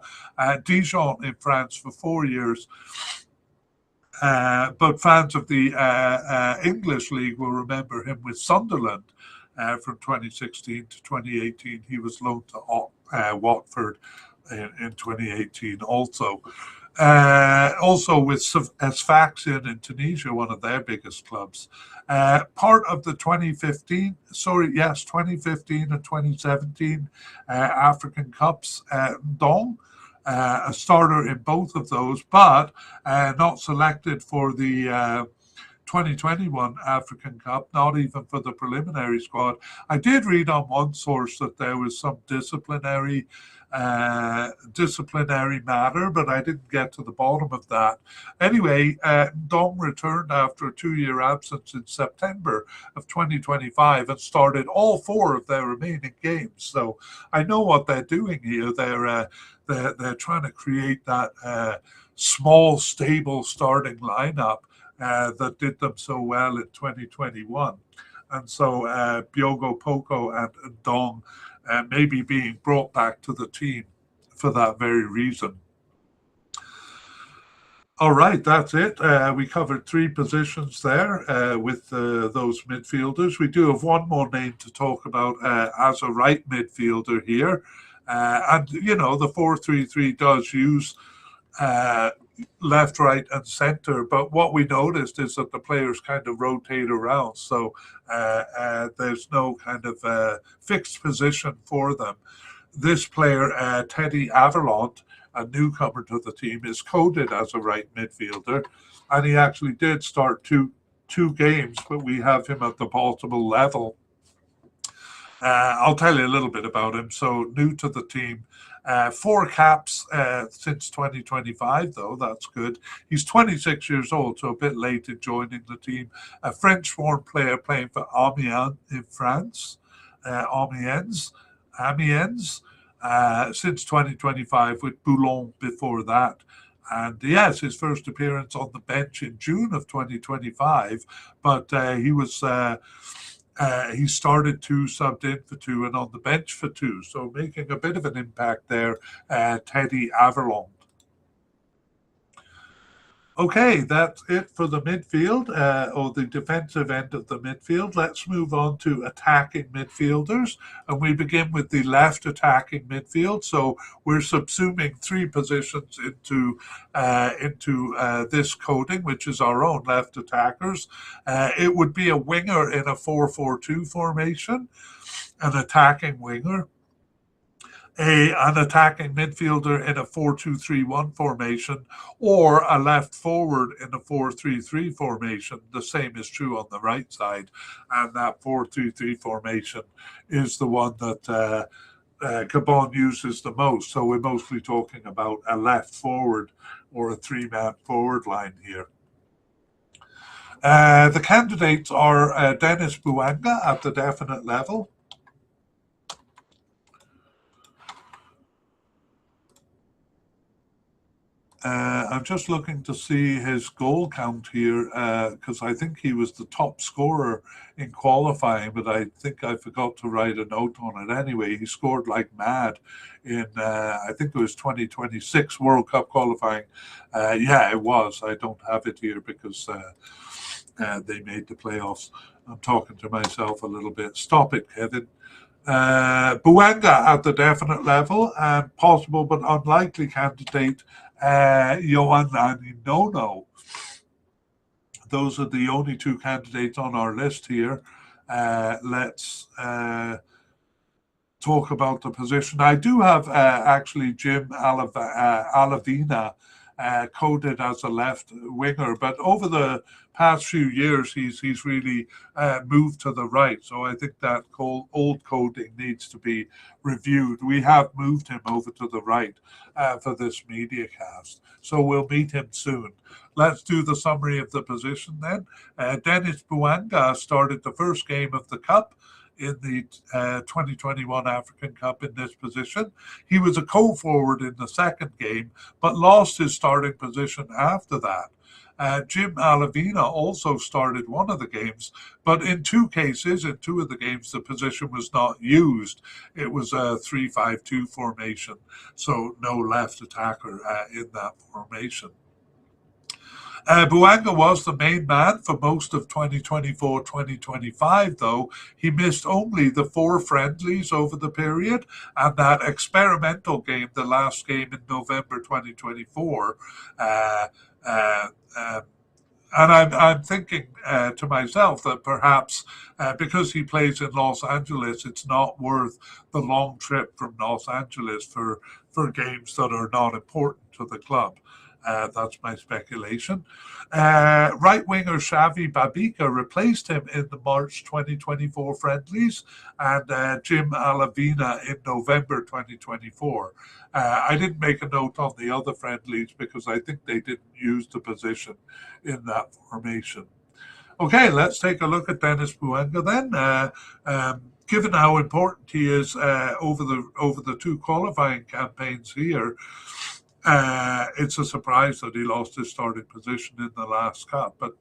Dijon in France for 4 years. But fans of the English League will remember him with Sunderland from 2016 to 2018. He was loaned to Watford in 2018 also. Also with Sfaxien in Tunisia, one of their biggest clubs. Part of the 2015 and 2017 African Cups, Ndong, a starter in both of those, but not selected for the 2021 African Cup, not even for the preliminary squad. I did read on one source that there was some disciplinary matter, but I didn't get to the bottom of that. Anyway, Ndong returned after a 2-year absence in September of 2025 and started all 4 of their remaining games. So I know what they're doing here. They're trying to create that small, stable starting lineup that did them so well in 2021. And so Biogo Poco and Ndong may be being brought back to the team for that very reason. All right, that's it. We covered 3 positions there with those midfielders. We do have one more name to talk about as a right midfielder here. And, the 4-3-3 does use left, right, and center. But what we noticed is that the players kind of rotate around. So there's no kind of fixed position for them. This player, Teddy Averlant, a newcomer to the team, is coded as a right midfielder. And he actually did start two games, but we have him at the possible level. I'll tell you a little bit about him. So new to the team. 4 caps since 2025, though. That's good. He's 26 years old, so a bit late in joining the team. A French-born player playing for Amiens in France. Amiens. Since 2025 with Boulogne before that. And yes, his first appearance on the bench in June of 2025, but he started 2, subbed in for 2, and on the bench for 2. So making a bit of an impact there, Teddy Averlant. Okay, that's it for the midfield, or the defensive end of the midfield. Let's move on to attacking midfielders, and we begin with the left attacking midfield. So we're subsuming three positions into this coding, which is our own left attackers. It would be a winger in a 4-4-2 formation, an attacking winger, an attacking midfielder in a 4-2-3-1 formation, or a left forward in a 4-3-3 formation. The same is true on the right side. And that 4-2-3 formation is the one that Gabon uses the most. So we're mostly talking about a left forward or a three-man forward line here. The candidates are Dennis Bouanga at the definite level. I'm just looking to see his goal count here because I think he was the top scorer in qualifying, but I think I forgot to write a note on it anyway. He scored like mad in, I think it was 2026 World Cup qualifying. Yeah, it was. I don't have it here because they made the playoffs. I'm talking to myself a little bit. Stop it, Kevin. Bouanga at the definite level, and possible but unlikely candidate Yohan Nono. Those are the only two candidates on our list here. Let's talk about the position. I do have actually Jim Alavina coded as a left winger, but over the past few years, he's really moved to the right. So I think that old coding needs to be reviewed. We have moved him over to the right for this media cast. So we'll meet him soon. Let's do the summary of the position then. Dennis Bouanga started the first game of the Cup in the 2021 African Cup in this position. He was a co-forward in the second game, but lost his starting position after that. Jim Alavina also started one of the games, but in two cases, in two of the games, the position was not used. It was a 3-5-2 formation, so no left attacker in that formation. Bouanga was the main man for most of 2024-2025, though. He missed only the 4 friendlies over the period and that experimental game, the last game in November 2024. And I'm thinking to myself that perhaps because he plays in Los Angeles, it's not worth the long trip from Los Angeles for games that are not important to the club. That's my speculation. Right winger Xavi Babika replaced him in the March 2024 friendlies, and Jim Alavina in November 2024. I didn't make a note on the other friendlies because I think they didn't use the position in that formation. Okay, let's take a look at Dennis Bouanga then. Given how important he is over the two qualifying campaigns here, it's a surprise that he lost his starting position in the last cup, but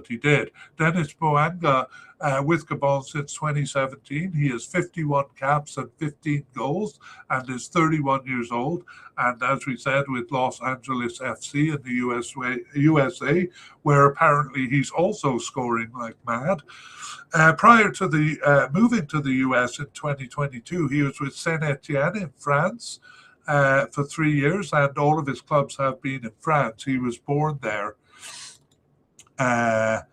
he did. Dennis Bouanga with Gabon since 2017. He has 51 caps and 15 goals and is 31 years old. And as we said, with Los Angeles FC in the USA, where apparently he's also scoring like mad. Prior to the moving to the US in 2022, he was with Saint Etienne in France for 3 years, and all of his clubs have been in France. He was born there and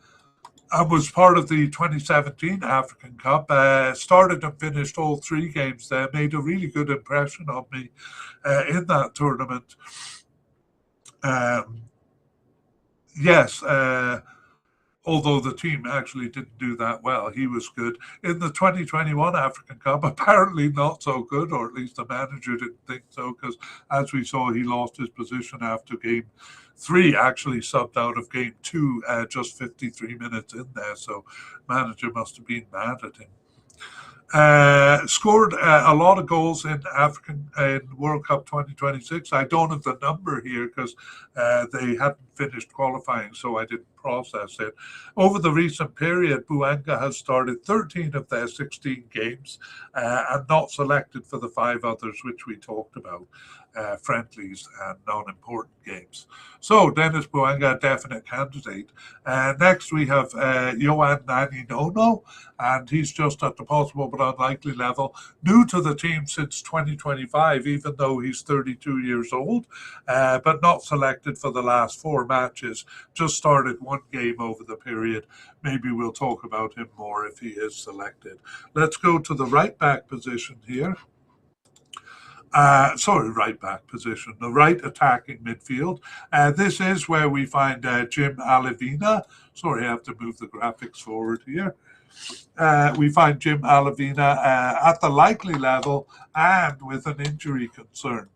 was part of the 2017 African Cup. Started and finished all 3 games there, made a really good impression on me in that tournament. Yes, although the team actually didn't do that well. He was good. In the 2021 African Cup, apparently not so good, or at least the manager didn't think so, because as we saw, he lost his position after game 3, actually subbed out of game 2, just 53 minutes in there, so manager must have been mad at him. Scored a lot of goals in World Cup 2026. I don't have the number here because they hadn't finished qualifying, so I didn't process it. Over the recent period, Bouanga has started 13 of their 16 games and not selected for the 5 others which we talked about. friendlies and non-important games. So Dennis Bouanga, definite candidate. Next we have Yohan Nani Nono, and he's just at the possible but unlikely level. New to the team since 2025, even though he's 32 years old, but not selected for the last 4 matches. Just started 1 game over the period. Maybe we'll talk about him more if he is selected. Let's go to the right back position here. Right back position, the right attacking midfield. This is where we find Jim Alavina. Sorry, I have to move the graphics forward here. We find Jim Alavina at the likely level and with an injury concern.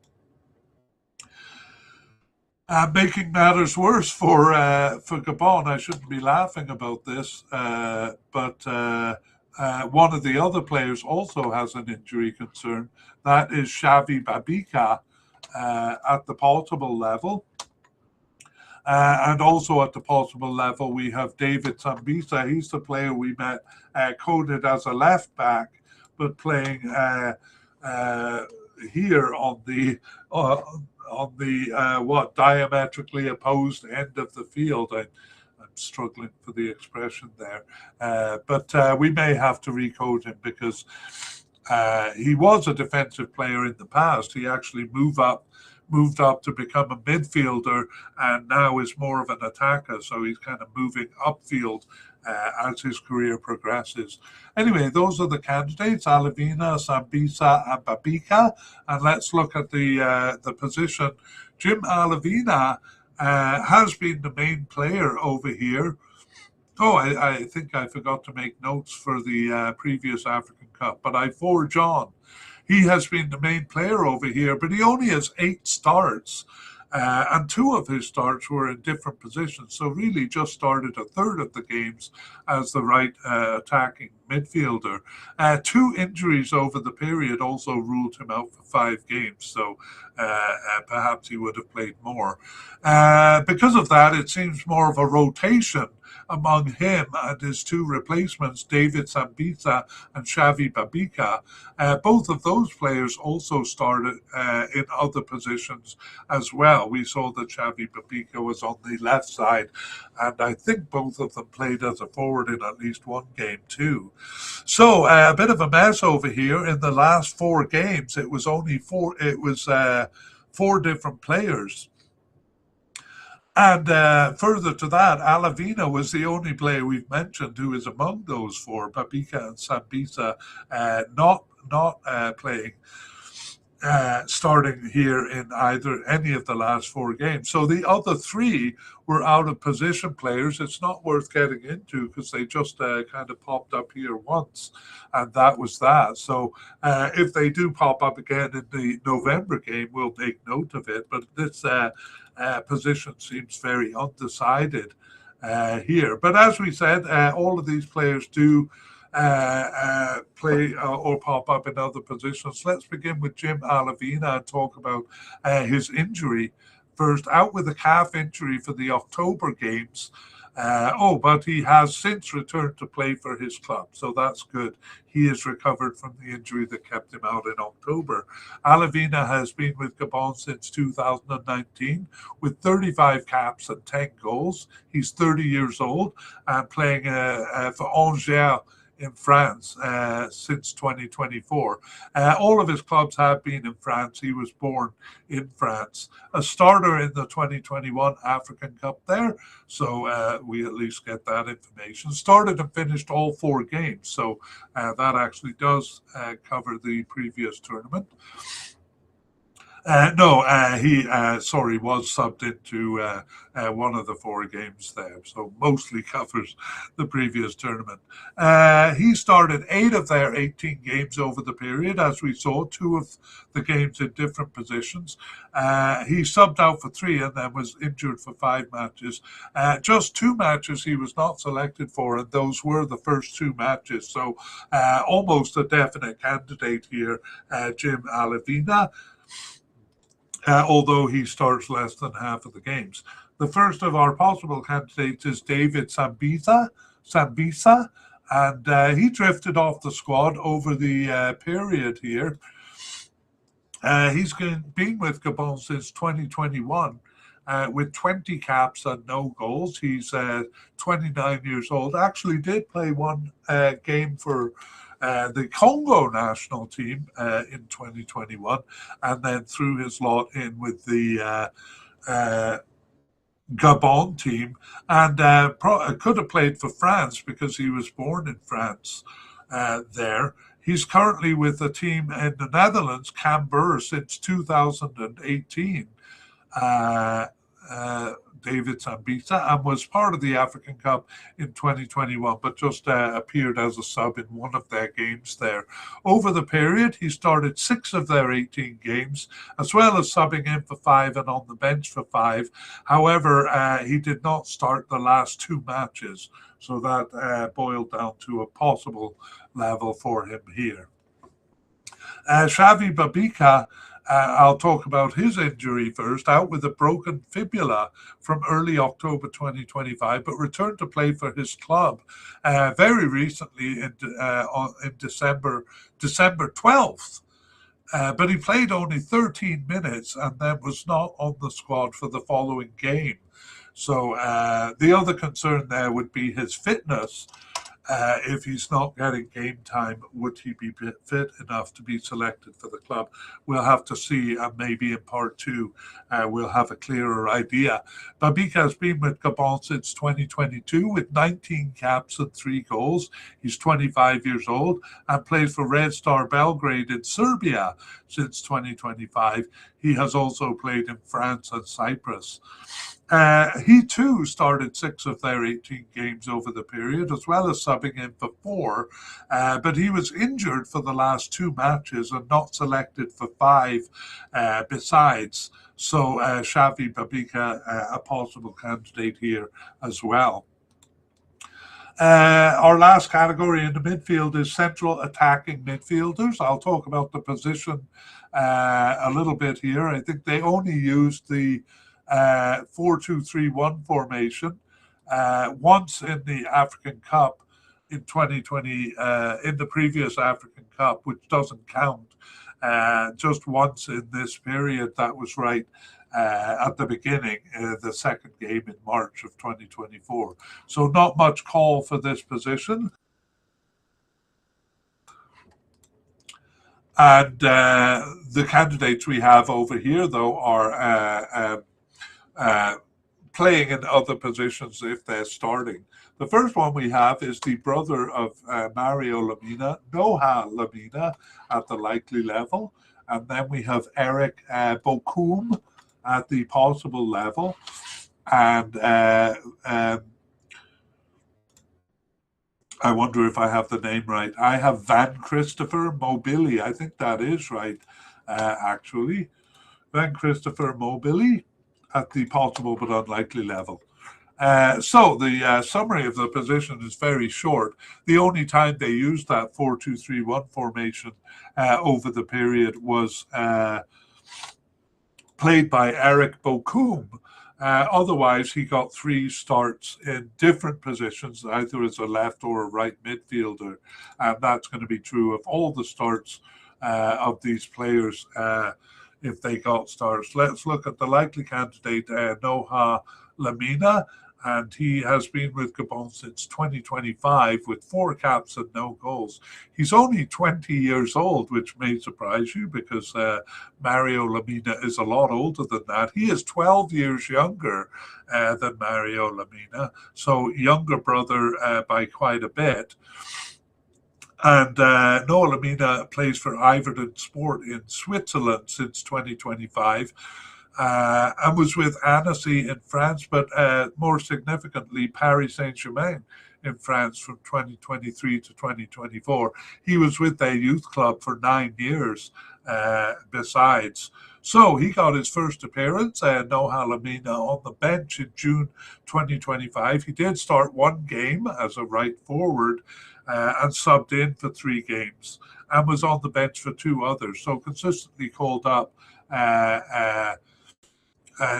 Making matters worse for Gabon, I shouldn't be laughing about this, but one of the other players also has an injury concern. That is Xavi Babika at the possible level. And also at the possible level, we have David Sambisa. He's the player we met coded as a left back, but playing here on the diametrically opposed end of the field. I'm struggling for the expression there, but we may have to recode him because he was a defensive player in the past. He actually moved up to become a midfielder and now is more of an attacker. So he's kind of moving upfield as his career progresses. Anyway, those are the candidates: Alavina, Sambisa, and Babika. And let's look at the position. Jim Alavina has been the main player over here. Oh, I think I forgot to make notes for the previous African Cup, but I forge on. He has been the main player over here, but he only has 8 starts, and 2 of his starts were in different positions. So really just started a third of the games as the right attacking midfielder. 2 injuries over the period also ruled him out for 5 games, so perhaps he would have played more. Because of that, it seems more of a rotation among him and his 2 replacements, David Sambisa and Xavi Babika. Both of those players also started in other positions as well. We saw that Xavi Babika was on the left side, and I think both of them played as a forward in at least 1 game too. So a bit of a mess over here. In the last 4 games, it was only 4 different players. And further to that, Alavina was the only player we've mentioned who is among those 4. Babika and Sambisa not playing, starting here in any of the last 4 games. So the other 3 were out of position players. It's not worth getting into because they just kind of popped up here once, and that was that. So if they do pop up again in the November game, we'll make note of it. But this position seems very undecided here. But as we said, all of these players do play or pop up in other positions. Let's begin with Jim Alavina and talk about his injury first. Out with a calf injury for the October games. But he has since returned to play for his club, so that's good. He has recovered from the injury that kept him out in October. Alavina has been with Gabon since 2019 with 35 caps and 10 goals. He's 30 years old and playing for Angers in France since 2024. All of his clubs have been in France. He was born in France. A starter in the 2021 African Cup there, so we at least get that information. Started and finished all 4 games, so that actually does cover the previous tournament. He was subbed into one of the 4 games there, so mostly covers the previous tournament. He started 8 of their 18 games over the period, as we saw, 2 of the games in different positions. He subbed out for 3 and then was injured for 5 matches. Just 2 matches he was not selected for, and those were the first 2 matches, so almost a definite candidate here, Jim Alavina. Although he starts less than half of the games. The first of our possible candidates is David Sambisa, and he drifted off the squad over the period here. He's been with Gabon since 2021 with 20 caps and no goals. He's 29 years old. Actually, did play one game for the Congo national team in 2021, and then threw his lot in with the uh, Gabon team, and could have played for France because he was born in France there. He's currently with a team in the Netherlands, Cambuur, since 2018. Uh, uh, David Sambisa, and was part of the African Cup in 2021, but just appeared as a sub in one of their games there. Over the period, he started 6 of their 18 games, as well as subbing in for 5 and on the bench for 5. However, he did not start the last 2 matches, so that boiled down to a possible level for him here. Xavi Babika, I'll talk about his injury first, out with a broken fibula from early October 2025, but returned to play for his club very recently in December 12th. But he played only 13 minutes and then was not on the squad for the following game. So the other concern there would be his fitness. If he's not getting game time, would he be fit enough to be selected for the club? We'll have to see, and maybe in part 2, we'll have a clearer idea. Babika has been with Gabon since 2022 with 19 caps and 3 goals. He's 25 years old and plays for Red Star Belgrade in Serbia since 2025. He has also played in France and Cyprus. He too started 6 of their 18 games over the period, as well as subbing in for 4. But he was injured for the last 2 matches and not selected for 5 besides. So Xavi Babika, a possible candidate here as well. Our last category in the midfield is central attacking midfielders. I'll talk about the position a little bit here. I think they only used the 4-2-3-1 formation once in the African Cup in 2020, in the previous African Cup, which doesn't count. Just once in this period, that was right at the beginning, the second game in March of 2024. So not much call for this position. And the candidates we have over here, though, are playing in other positions if they're starting. The first one we have is the brother of Mario Lamina, Noha Lamina, at the likely level. And then we have Eric Bokoum at the possible level. And I wonder if I have the name right. I have Van Christopher Mobili. I think that is right, actually. Van Christopher Mobili at the possible but unlikely level. So the summary of the position is very short. The only time they used that 4-2-3-1 formation over the period was played by Eric Bokoum. Otherwise, he got 3 starts in different positions, either as a left or a right midfielder. And that's going to be true of all the starts of these players if they got starts. Let's look at the likely candidate, Noha Lamina, and he has been with Gabon since 2025 with 4 caps and no goals. He's only 20 years old, which may surprise you because Mario Lamina is a lot older than that. He is 12 years younger than Mario Lamina, so younger brother by quite a bit. And Noha Lamina plays for Iverden Sport in Switzerland since 2025. And was with Annecy in France, but more significantly, Paris Saint-Germain in France from 2023 to 2024. He was with their youth club for 9 years besides. So he got his first appearance, Noha Lamina, on the bench in June 2025. He did start 1 game as a right forward and subbed in for 3 games and was on the bench for 2 others. So consistently called up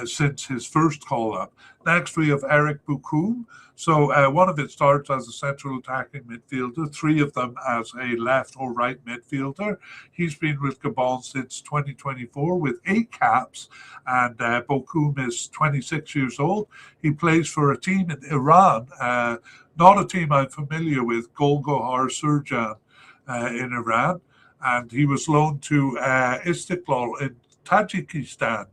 since his first call-up. Next, we have Eric Bukum. So one of it starts as a central attacking midfielder, three of them as a left or right midfielder. He's been with Gabon since 2024 with 8 caps, and Bokoum is 26 years old. He plays for a team in Iran, not a team I'm familiar with, Goalkeepers in Iran, and he was loaned to Istiklal in Tajikistan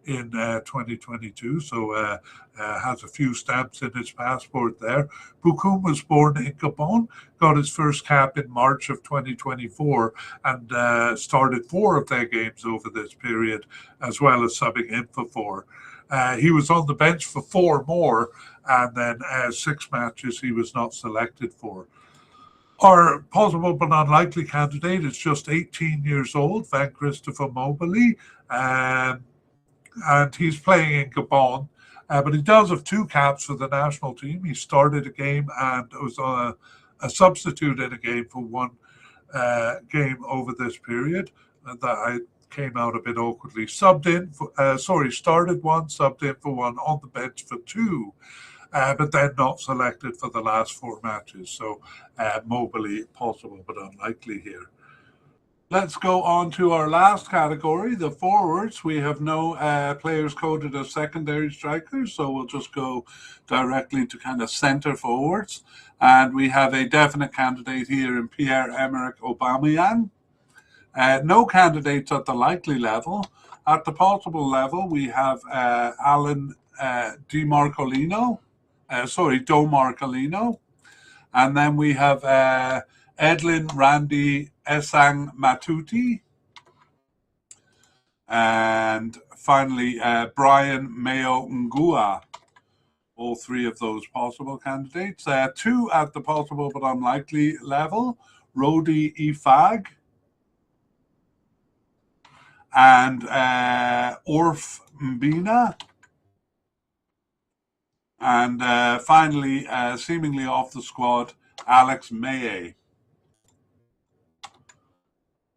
in 2022, so has a few stamps in his passport there. Bokoum was born in Gabon, got his first cap in March of 2024, and started 4 of their games over this period, as well as subbing in for 4. He was on the bench for 4 more, and then 6 matches he was not selected for. Our possible but unlikely candidate is just 18 years old, Van Christopher Mobley, and he's playing in Gabon. But he does have 2 caps for the national team. He started a game and was a substitute in a game for 1 game over this period. That came out a bit awkwardly. Started 1, subbed in for 1, on the bench for 2. But then not selected for the last 4 matches. So Mobley possible but unlikely here. Let's go on to our last category, the forwards. We have no players coded as secondary strikers, so we'll just go directly to kind of centre forwards. And we have a definite candidate here in Pierre-Emerick Aubameyang. No candidates at the likely level. At the possible level, we have Alan Domarcolino. And then we have Edlin Randy Esang Matuti. And finally, Brian Mayo Ngua. All 3 of those possible candidates. 2 at the possible but unlikely level, Rodi Ifag and Orf Mbina. And finally, seemingly off the squad, Alex Maye.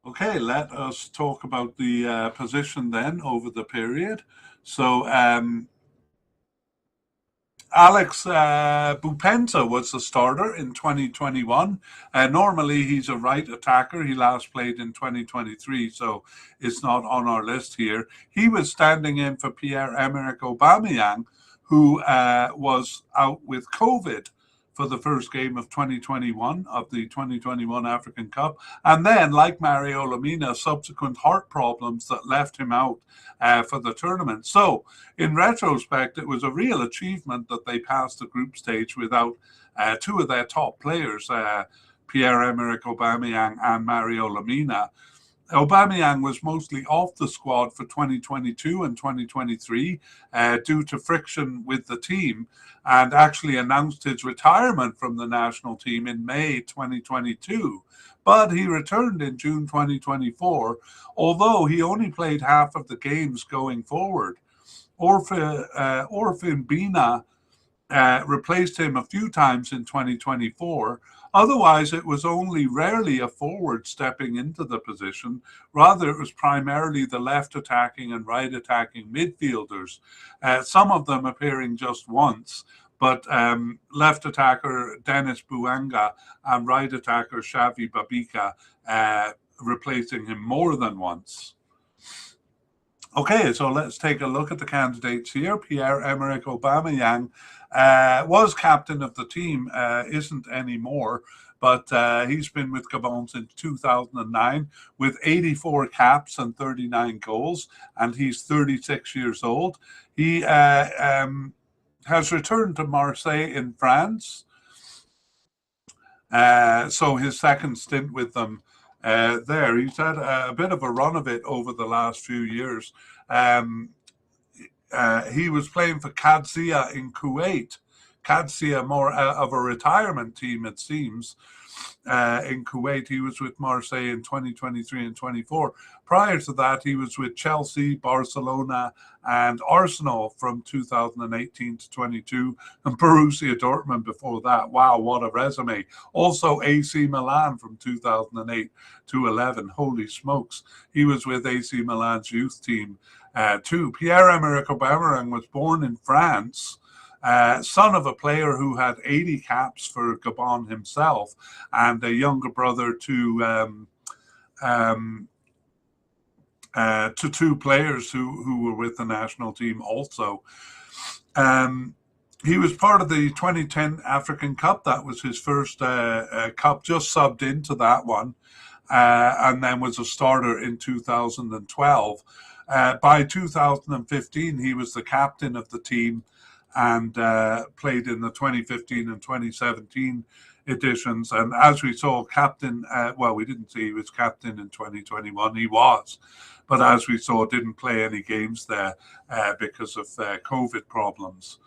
Okay, let us talk about the position then over the period. So Alex Bupenta was the starter in 2021. Normally, he's a right attacker. He last played in 2023, so it's not on our list here. He was standing in for Pierre-Emerick Aubameyang, who was out with COVID for the first game of 2021 of the 2021 African Cup. And then, like Mario Lemina, subsequent heart problems that left him out for the tournament. So, in retrospect, it was a real achievement that they passed the group stage without 2 of their top players, Pierre-Emerick Aubameyang and Mario Lemina. Aubameyang was mostly off the squad for 2022 and 2023 due to friction with the team, and actually announced his retirement from the national team in May 2022. But he returned in June 2024, although he only played half of the games going forward. Orfin Bina replaced him a few times in 2024. Otherwise, it was only rarely a forward stepping into the position. Rather, it was primarily the left attacking and right attacking midfielders, some of them appearing just once, but left attacker Dennis Buanga and right attacker Xavi Babika replacing him more than once. Okay, so let's take a look at the candidates here. Pierre-Emerick Aubameyang was captain of the team, isn't anymore, but he's been with Gabon since 2009 with 84 caps and 39 goals, and he's 36 years old. He has returned to Marseille in France, so his second stint with them there. He's had a bit of a run of it over the last few years. He was playing for Qadsiya in Kuwait. Qadsiya, more of a retirement team, it seems. In Kuwait, he was with Marseille in 2023 and 24. Prior to that, he was with Chelsea, Barcelona, and Arsenal from 2018 to 22, and Borussia Dortmund before that. Wow, what a resume. Also AC Milan from 2008 to 11. Holy smokes. He was with AC Milan's youth team too. Pierre-Emerick Aubameyang was born in France, son of a player who had 80 caps for Gabon himself, and a younger brother to two players who were with the national team also. He was part of the 2010 African Cup. That was his first cup, just subbed into that one, and then was a starter in 2012. By 2015, he was the captain of the team and played in the 2015 and 2017 editions. And as we saw, we didn't see he was captain in 2021. He was. But as we saw, didn't play any games there because of COVID problems.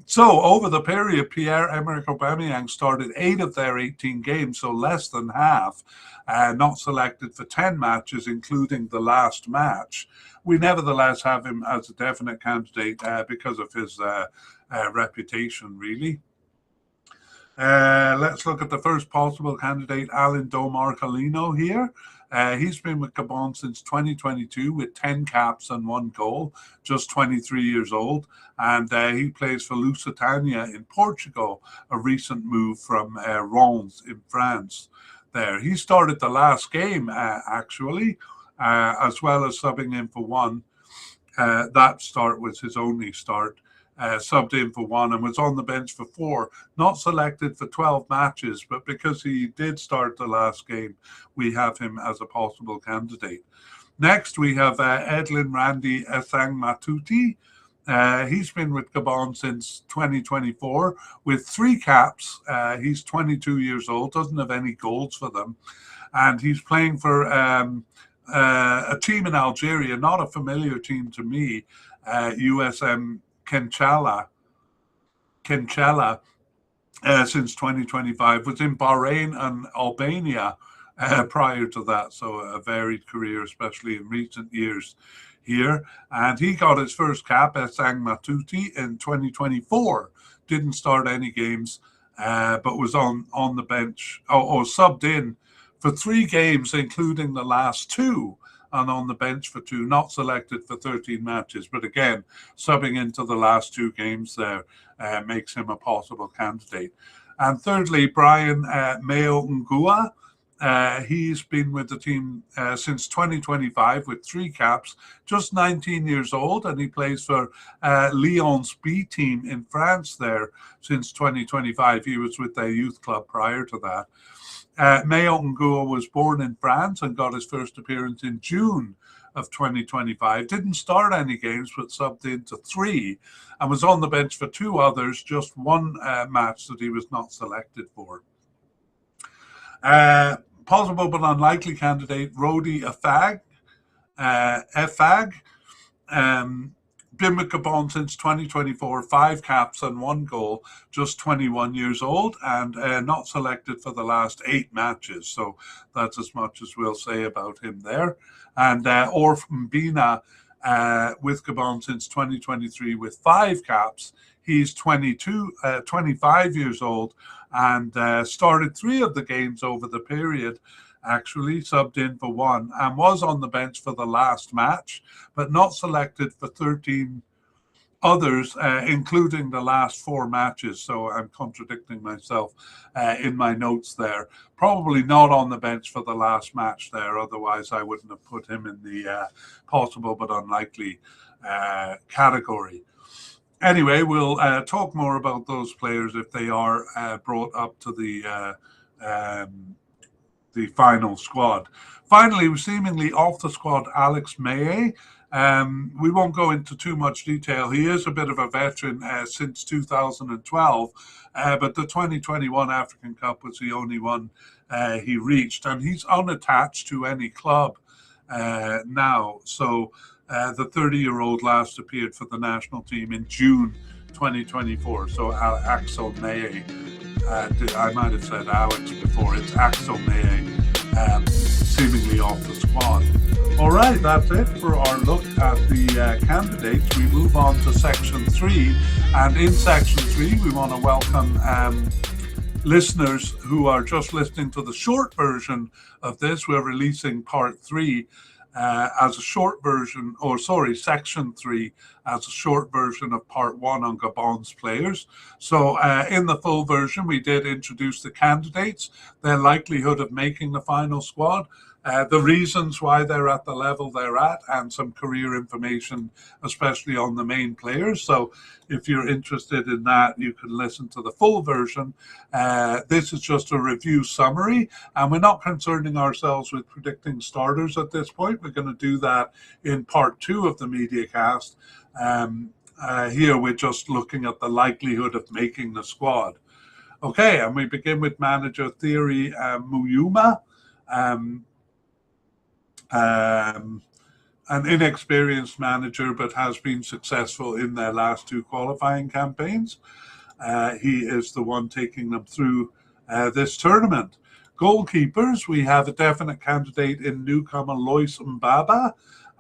So over the period, Pierre-Emerick Aubameyang started 8 of their 18 games, so less than half, not selected for 10 matches, including the last match. We nevertheless have him as a definite candidate because of his reputation, really. Let's look at the first possible candidate, Alain Domarcolino here. He's been with Gabon since 2022 with 10 caps and 1 goal, just 23 years old. And he plays for Lusitania in Portugal, a recent move from Reims in France there. He started the last game, actually, as well as subbing in for 1. That start was his only start. Subbed in for 1 and was on the bench for 4, not selected for 12 matches, but because he did start the last game, we have him as a possible candidate. Next, we have Edlin Randy Esang Matuti. He's been with Gabon since 2024 with 3 caps. He's 22 years old, doesn't have any goals for them, and he's playing for a team in Algeria, not a familiar team to me, USM Kenchala, since 2025, was in Bahrain and Albania prior to that, so a varied career, especially in recent years here. And he got his first cap, Esang Matuti, in 2024. Didn't start any games, but was on the bench, or subbed in for 3 games, including the last 2. And on the bench for 2, not selected for 13 matches. But again, subbing into the last 2 games there makes him a possible candidate. And thirdly, Brian Mayo Ngua. He's been with the team since 2025 with 3 caps, just 19 years old, and he plays for Lyon's B team in France there since 2025. He was with their youth club prior to that. Mayo Ngua was born in France and got his first appearance in June of 2025. Didn't start any games, but subbed into 3 and was on the bench for 2 others, just 1 match that he was not selected for. Possible but unlikely candidate, Rodi Efag. Been with Gabon since 2024, 5 caps and 1 goal, just 21 years old, and not selected for the last 8 matches. So that's as much as we'll say about him there. And Orf Mbina, with Gabon since 2023 with 5 caps. He's 25 years old, and started 3 of the games over the period. Actually subbed in for 1 and was on the bench for the last match, but not selected for 13 others, including the last 4 matches. So I'm contradicting myself in my notes there. Probably not on the bench for the last match there, otherwise I wouldn't have put him in the possible but unlikely category. Anyway, we'll talk more about those players if they are brought up to the final squad. Finally, seemingly off the squad, Alex Meye. We won't go into too much detail. He is a bit of a veteran since 2012, but the 2021 African Cup was the only one he reached, and he's unattached to any club now. So the 30-year-old last appeared for the national team in June 2024. So Axel Meye. I might have said Alex before. It's Axel Meye, seemingly off the squad. All right, that's it for our look at the candidates. We move on to Section 3. And in Section 3, we want to welcome listeners who are just listening to the short version of this. We're releasing Part 3 as a short version, or sorry, section 3 as a short version of part 1 on Gabon's players. So in the full version, we did introduce the candidates, their likelihood of making the final squad, the reasons why they're at the level they're at, and some career information, especially on the main players. So if you're interested in that, you can listen to the full version. This is just a review summary, and we're not concerning ourselves with predicting starters at this point. We're going to do that in part 2 of the mediacast. Here we're just looking at the likelihood of making the squad. Okay, and we begin with manager Thierry Muyuma. An inexperienced manager, but has been successful in their last 2 qualifying campaigns. He is the one taking them through this tournament. Goalkeepers, we have a definite candidate in newcomer Lois Mbaba,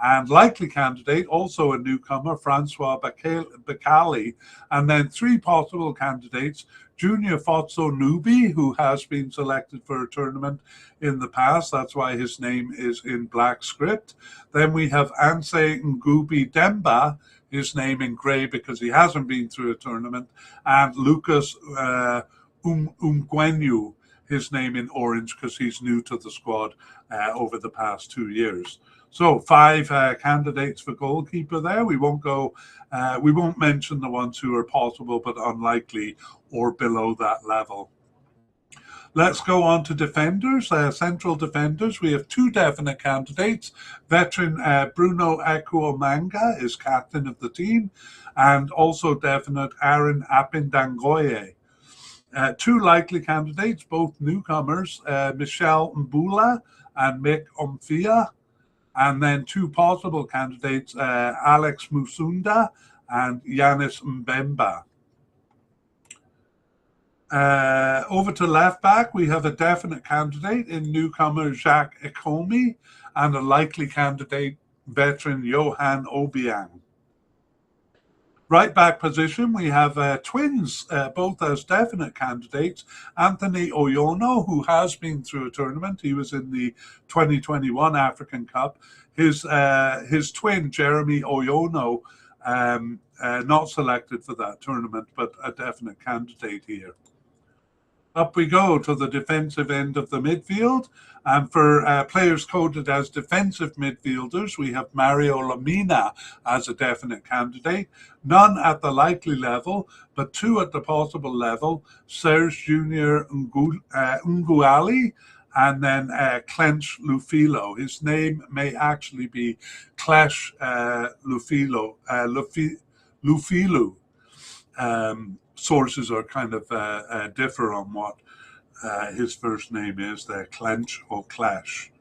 and likely candidate, also a newcomer, Francois Bakali, and then 3 possible candidates, Junior Fotso Nubi, who has been selected for a tournament in the past. That's why his name is in black script. Then we have Anse Ngubi Demba, his name in grey because he hasn't been through a tournament, and Lucas Umgwenyu, his name in orange because he's new to the squad over the past 2 years. So 5 candidates for goalkeeper there. We won't mention the ones who are possible but unlikely or below that level. Let's go on to defenders, central defenders. We have 2 definite candidates. Veteran Bruno Ekuomanga is captain of the team, and also definite Aaron Apindangoye. 2 likely candidates, both newcomers, Michel Mbula and Mick Omfia. And then 2 possible candidates, Alex Musunda and Yanis Mbemba. Over to left back, we have a definite candidate in newcomer Jacques Ekomi and a likely candidate, veteran Johan Obiang. Right back position, we have twins, both as definite candidates. Anthony Oyono, who has been through a tournament. He was in the 2021 African Cup. His twin, Jeremy Oyono, not selected for that tournament, but a definite candidate here. Up we go to the defensive end of the midfield. And for players coded as defensive midfielders, we have Mario Lamina as a definite candidate. None at the likely level, but 2 at the possible level. Serge Junior Nguali and then Clench Lufilo. His name may actually be Clesh Lufilu. Sources are kind of differ on what his first name is there, Clench or Clash.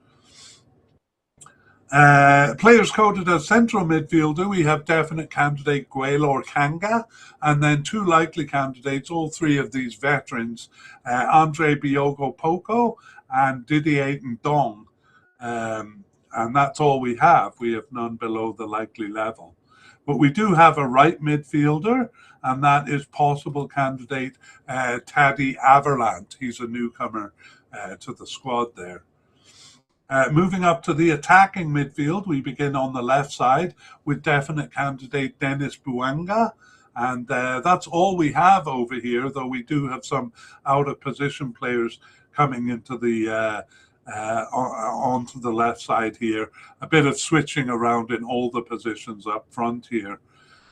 Players coded as central midfielder, we have definite candidate Guelor Kanga, and then 2 likely candidates, all 3 of these veterans, Andre Biogo Poco and Didier Ndong. And that's all we have. We have none below the likely level. But we do have a right midfielder, and that is possible candidate Taddy Averlant. He's a newcomer to the squad there. Moving up to the attacking midfield, we begin on the left side with definite candidate Dennis Buanga. And that's all we have over here, though we do have some out-of-position players coming into the onto the left side here. A bit of switching around in all the positions up front here.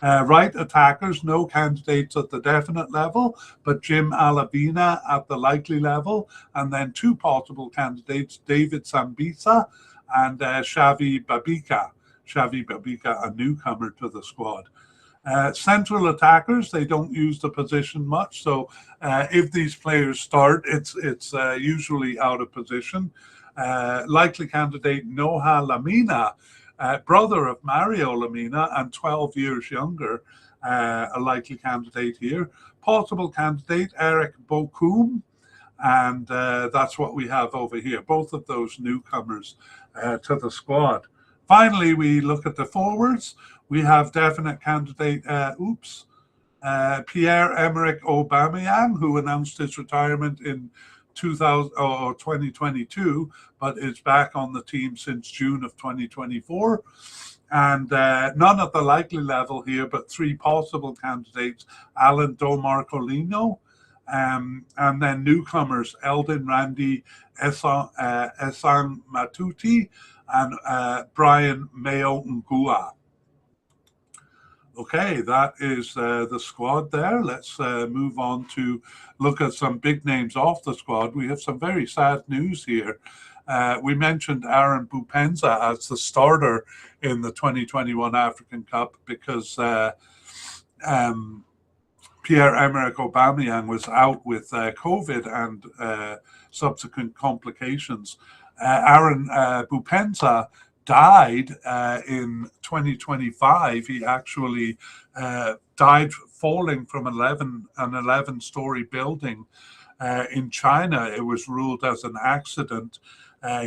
Right attackers, no candidates at the definite level, but Jim Alavina at the likely level, and then 2 possible candidates, David Sambisa and Xavi Babika. Xavi Babika, a newcomer to the squad. Central attackers, they don't use the position much, so if these players start, it's usually out of position. Likely candidate Noha Lamina, brother of Mario Lamina and 12 years younger, a likely candidate here. Possible candidate Eric Bokum, and that's what we have over here, both of those newcomers to the squad. Finally, we look at the forwards. We have definite candidate, Pierre-Emerick Aubameyang, who announced his retirement in 2022, but is back on the team since June of 2024. And none at the likely level here, but three possible candidates: Alan Domarcolino, and then newcomers Eldon Randy Esang Matuti and Brian Mayo Ngua. Okay, that is the squad there. Let's move on to look at some big names off the squad. We have some very sad news here. We mentioned Aaron Bupenza as the starter in the 2021 African Cup because Pierre-Emerick Aubameyang was out with COVID and subsequent complications. Aaron Bupenza died in 2025. He actually died falling from an 11-story building in China. It was ruled as an accident.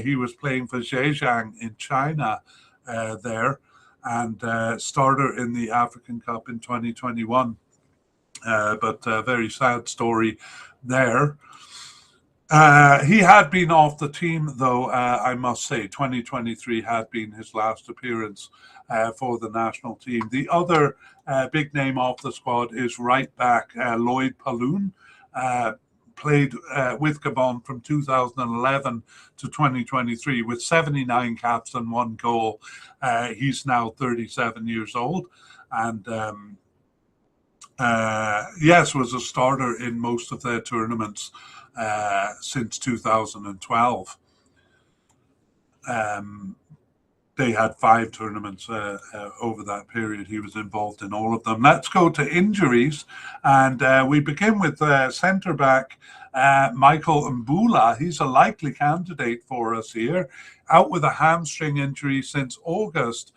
He was playing for Zhejiang in China there, and starter in the African Cup in 2021. But a very sad story there. He had been off the team, though, I must say. 2023 had been his last appearance for the national team. The other big name off the squad is right back Lloyd Paloon. Played with Gabon from 2011 to 2023 with 79 caps and 1 goal. He's now 37 years old, and yes, was a starter in most of their tournaments since 2012. They had 5 tournaments over that period. He was involved in all of them. Let's go to injuries, and we begin with centre-back Michael Mbula. He's a likely candidate for us here, out with a hamstring injury since August,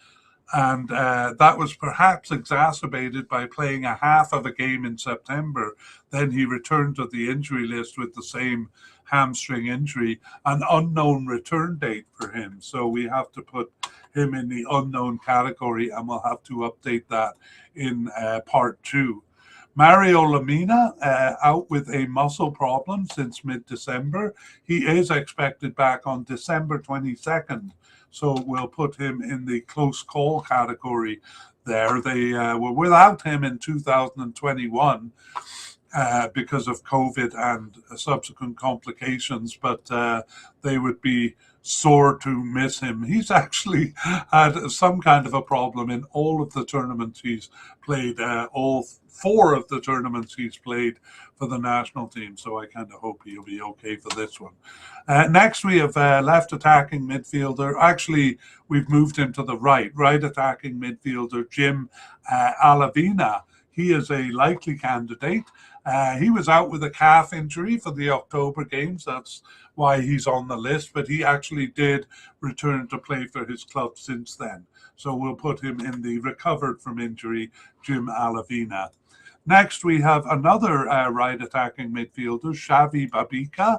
and that was perhaps exacerbated by playing a half of a game in September. Then he returned to the injury list with the same hamstring injury, an unknown return date for him. So we have to put him in the unknown category, and we'll have to update that in part 2. Mario Lemina, out with a muscle problem since mid-December. He is expected back on December 22nd. So we'll put him in the close call category there. They were without him in 2021 because of COVID and subsequent complications, but they would be sore to miss him. He's actually had some kind of a problem in all of the tournaments he's played, all 4 of the tournaments he's played for the national team. So I kind of hope he'll be okay for this one. Next, we have left attacking midfielder. Actually, we've moved him to the right attacking midfielder, Jim Alavina. He is a likely candidate. He was out with a calf injury for the October games. That's why he's on the list, but he actually did return to play for his club since then. So we'll put him in the recovered from injury, Jim Alavina. Next, we have another right attacking midfielder, Xavi Babika,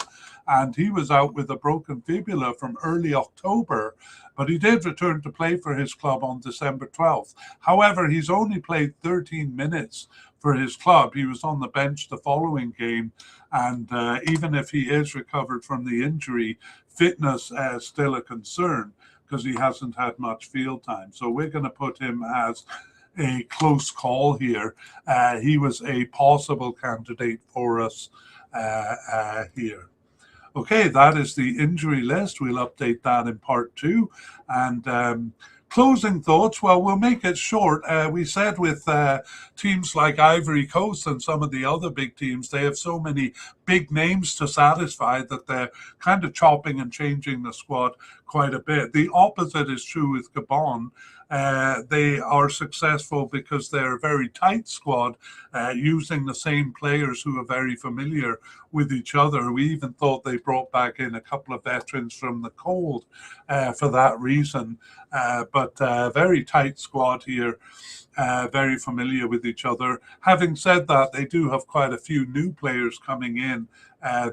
and he was out with a broken fibula from early October, but he did return to play for his club on December 12th. However, he's only played 13 minutes for his club. He was on the bench the following game, and even if he is recovered from the injury, fitness is still a concern because he hasn't had much field time. So we're going to put him as a close call here. He was a possible candidate for us here. Okay, that is the injury list. We'll update that in part 2. And closing thoughts, well, we'll make it short. We said with teams like Ivory Coast and some of the other big teams, they have so many big names to satisfy that they're kind of chopping and changing the squad quite a bit. The opposite is true with Gabon. They are successful because they're a very tight squad, using the same players who are very familiar with each other. We even thought they brought back in a couple of veterans from the cold for that reason. But very tight squad here, very familiar with each other. Having said that, they do have quite a few new players coming in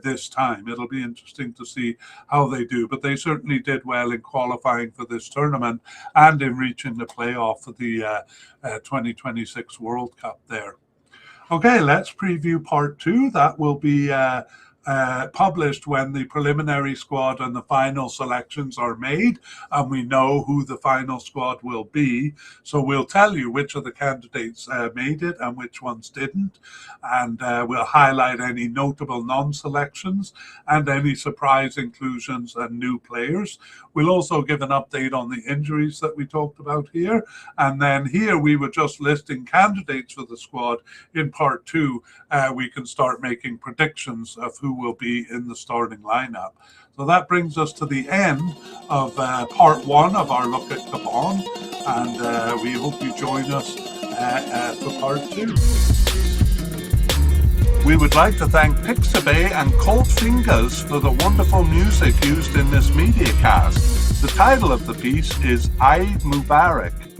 this time. It'll be interesting to see how they do, but they certainly did well in qualifying for this tournament and in reaching the playoff for the 2026 World Cup there. Okay, let's preview part 2. That will be published when the preliminary squad and the final selections are made, and we know who the final squad will be. So we'll tell you which of the candidates made it and which ones didn't, and we'll highlight any notable non-selections and any surprise inclusions and new players. We'll also give an update on the injuries that we talked about here, and then here we were just listing candidates for the squad. In part two, we can start making predictions of who will be in the starting lineup. So that brings us to the end of part one of our look at Gabon, and we hope you join us for part two. We would like to thank Pixabay and Cold Fingers for the wonderful music used in this mediacast. The title of the piece is Eid Mubarak.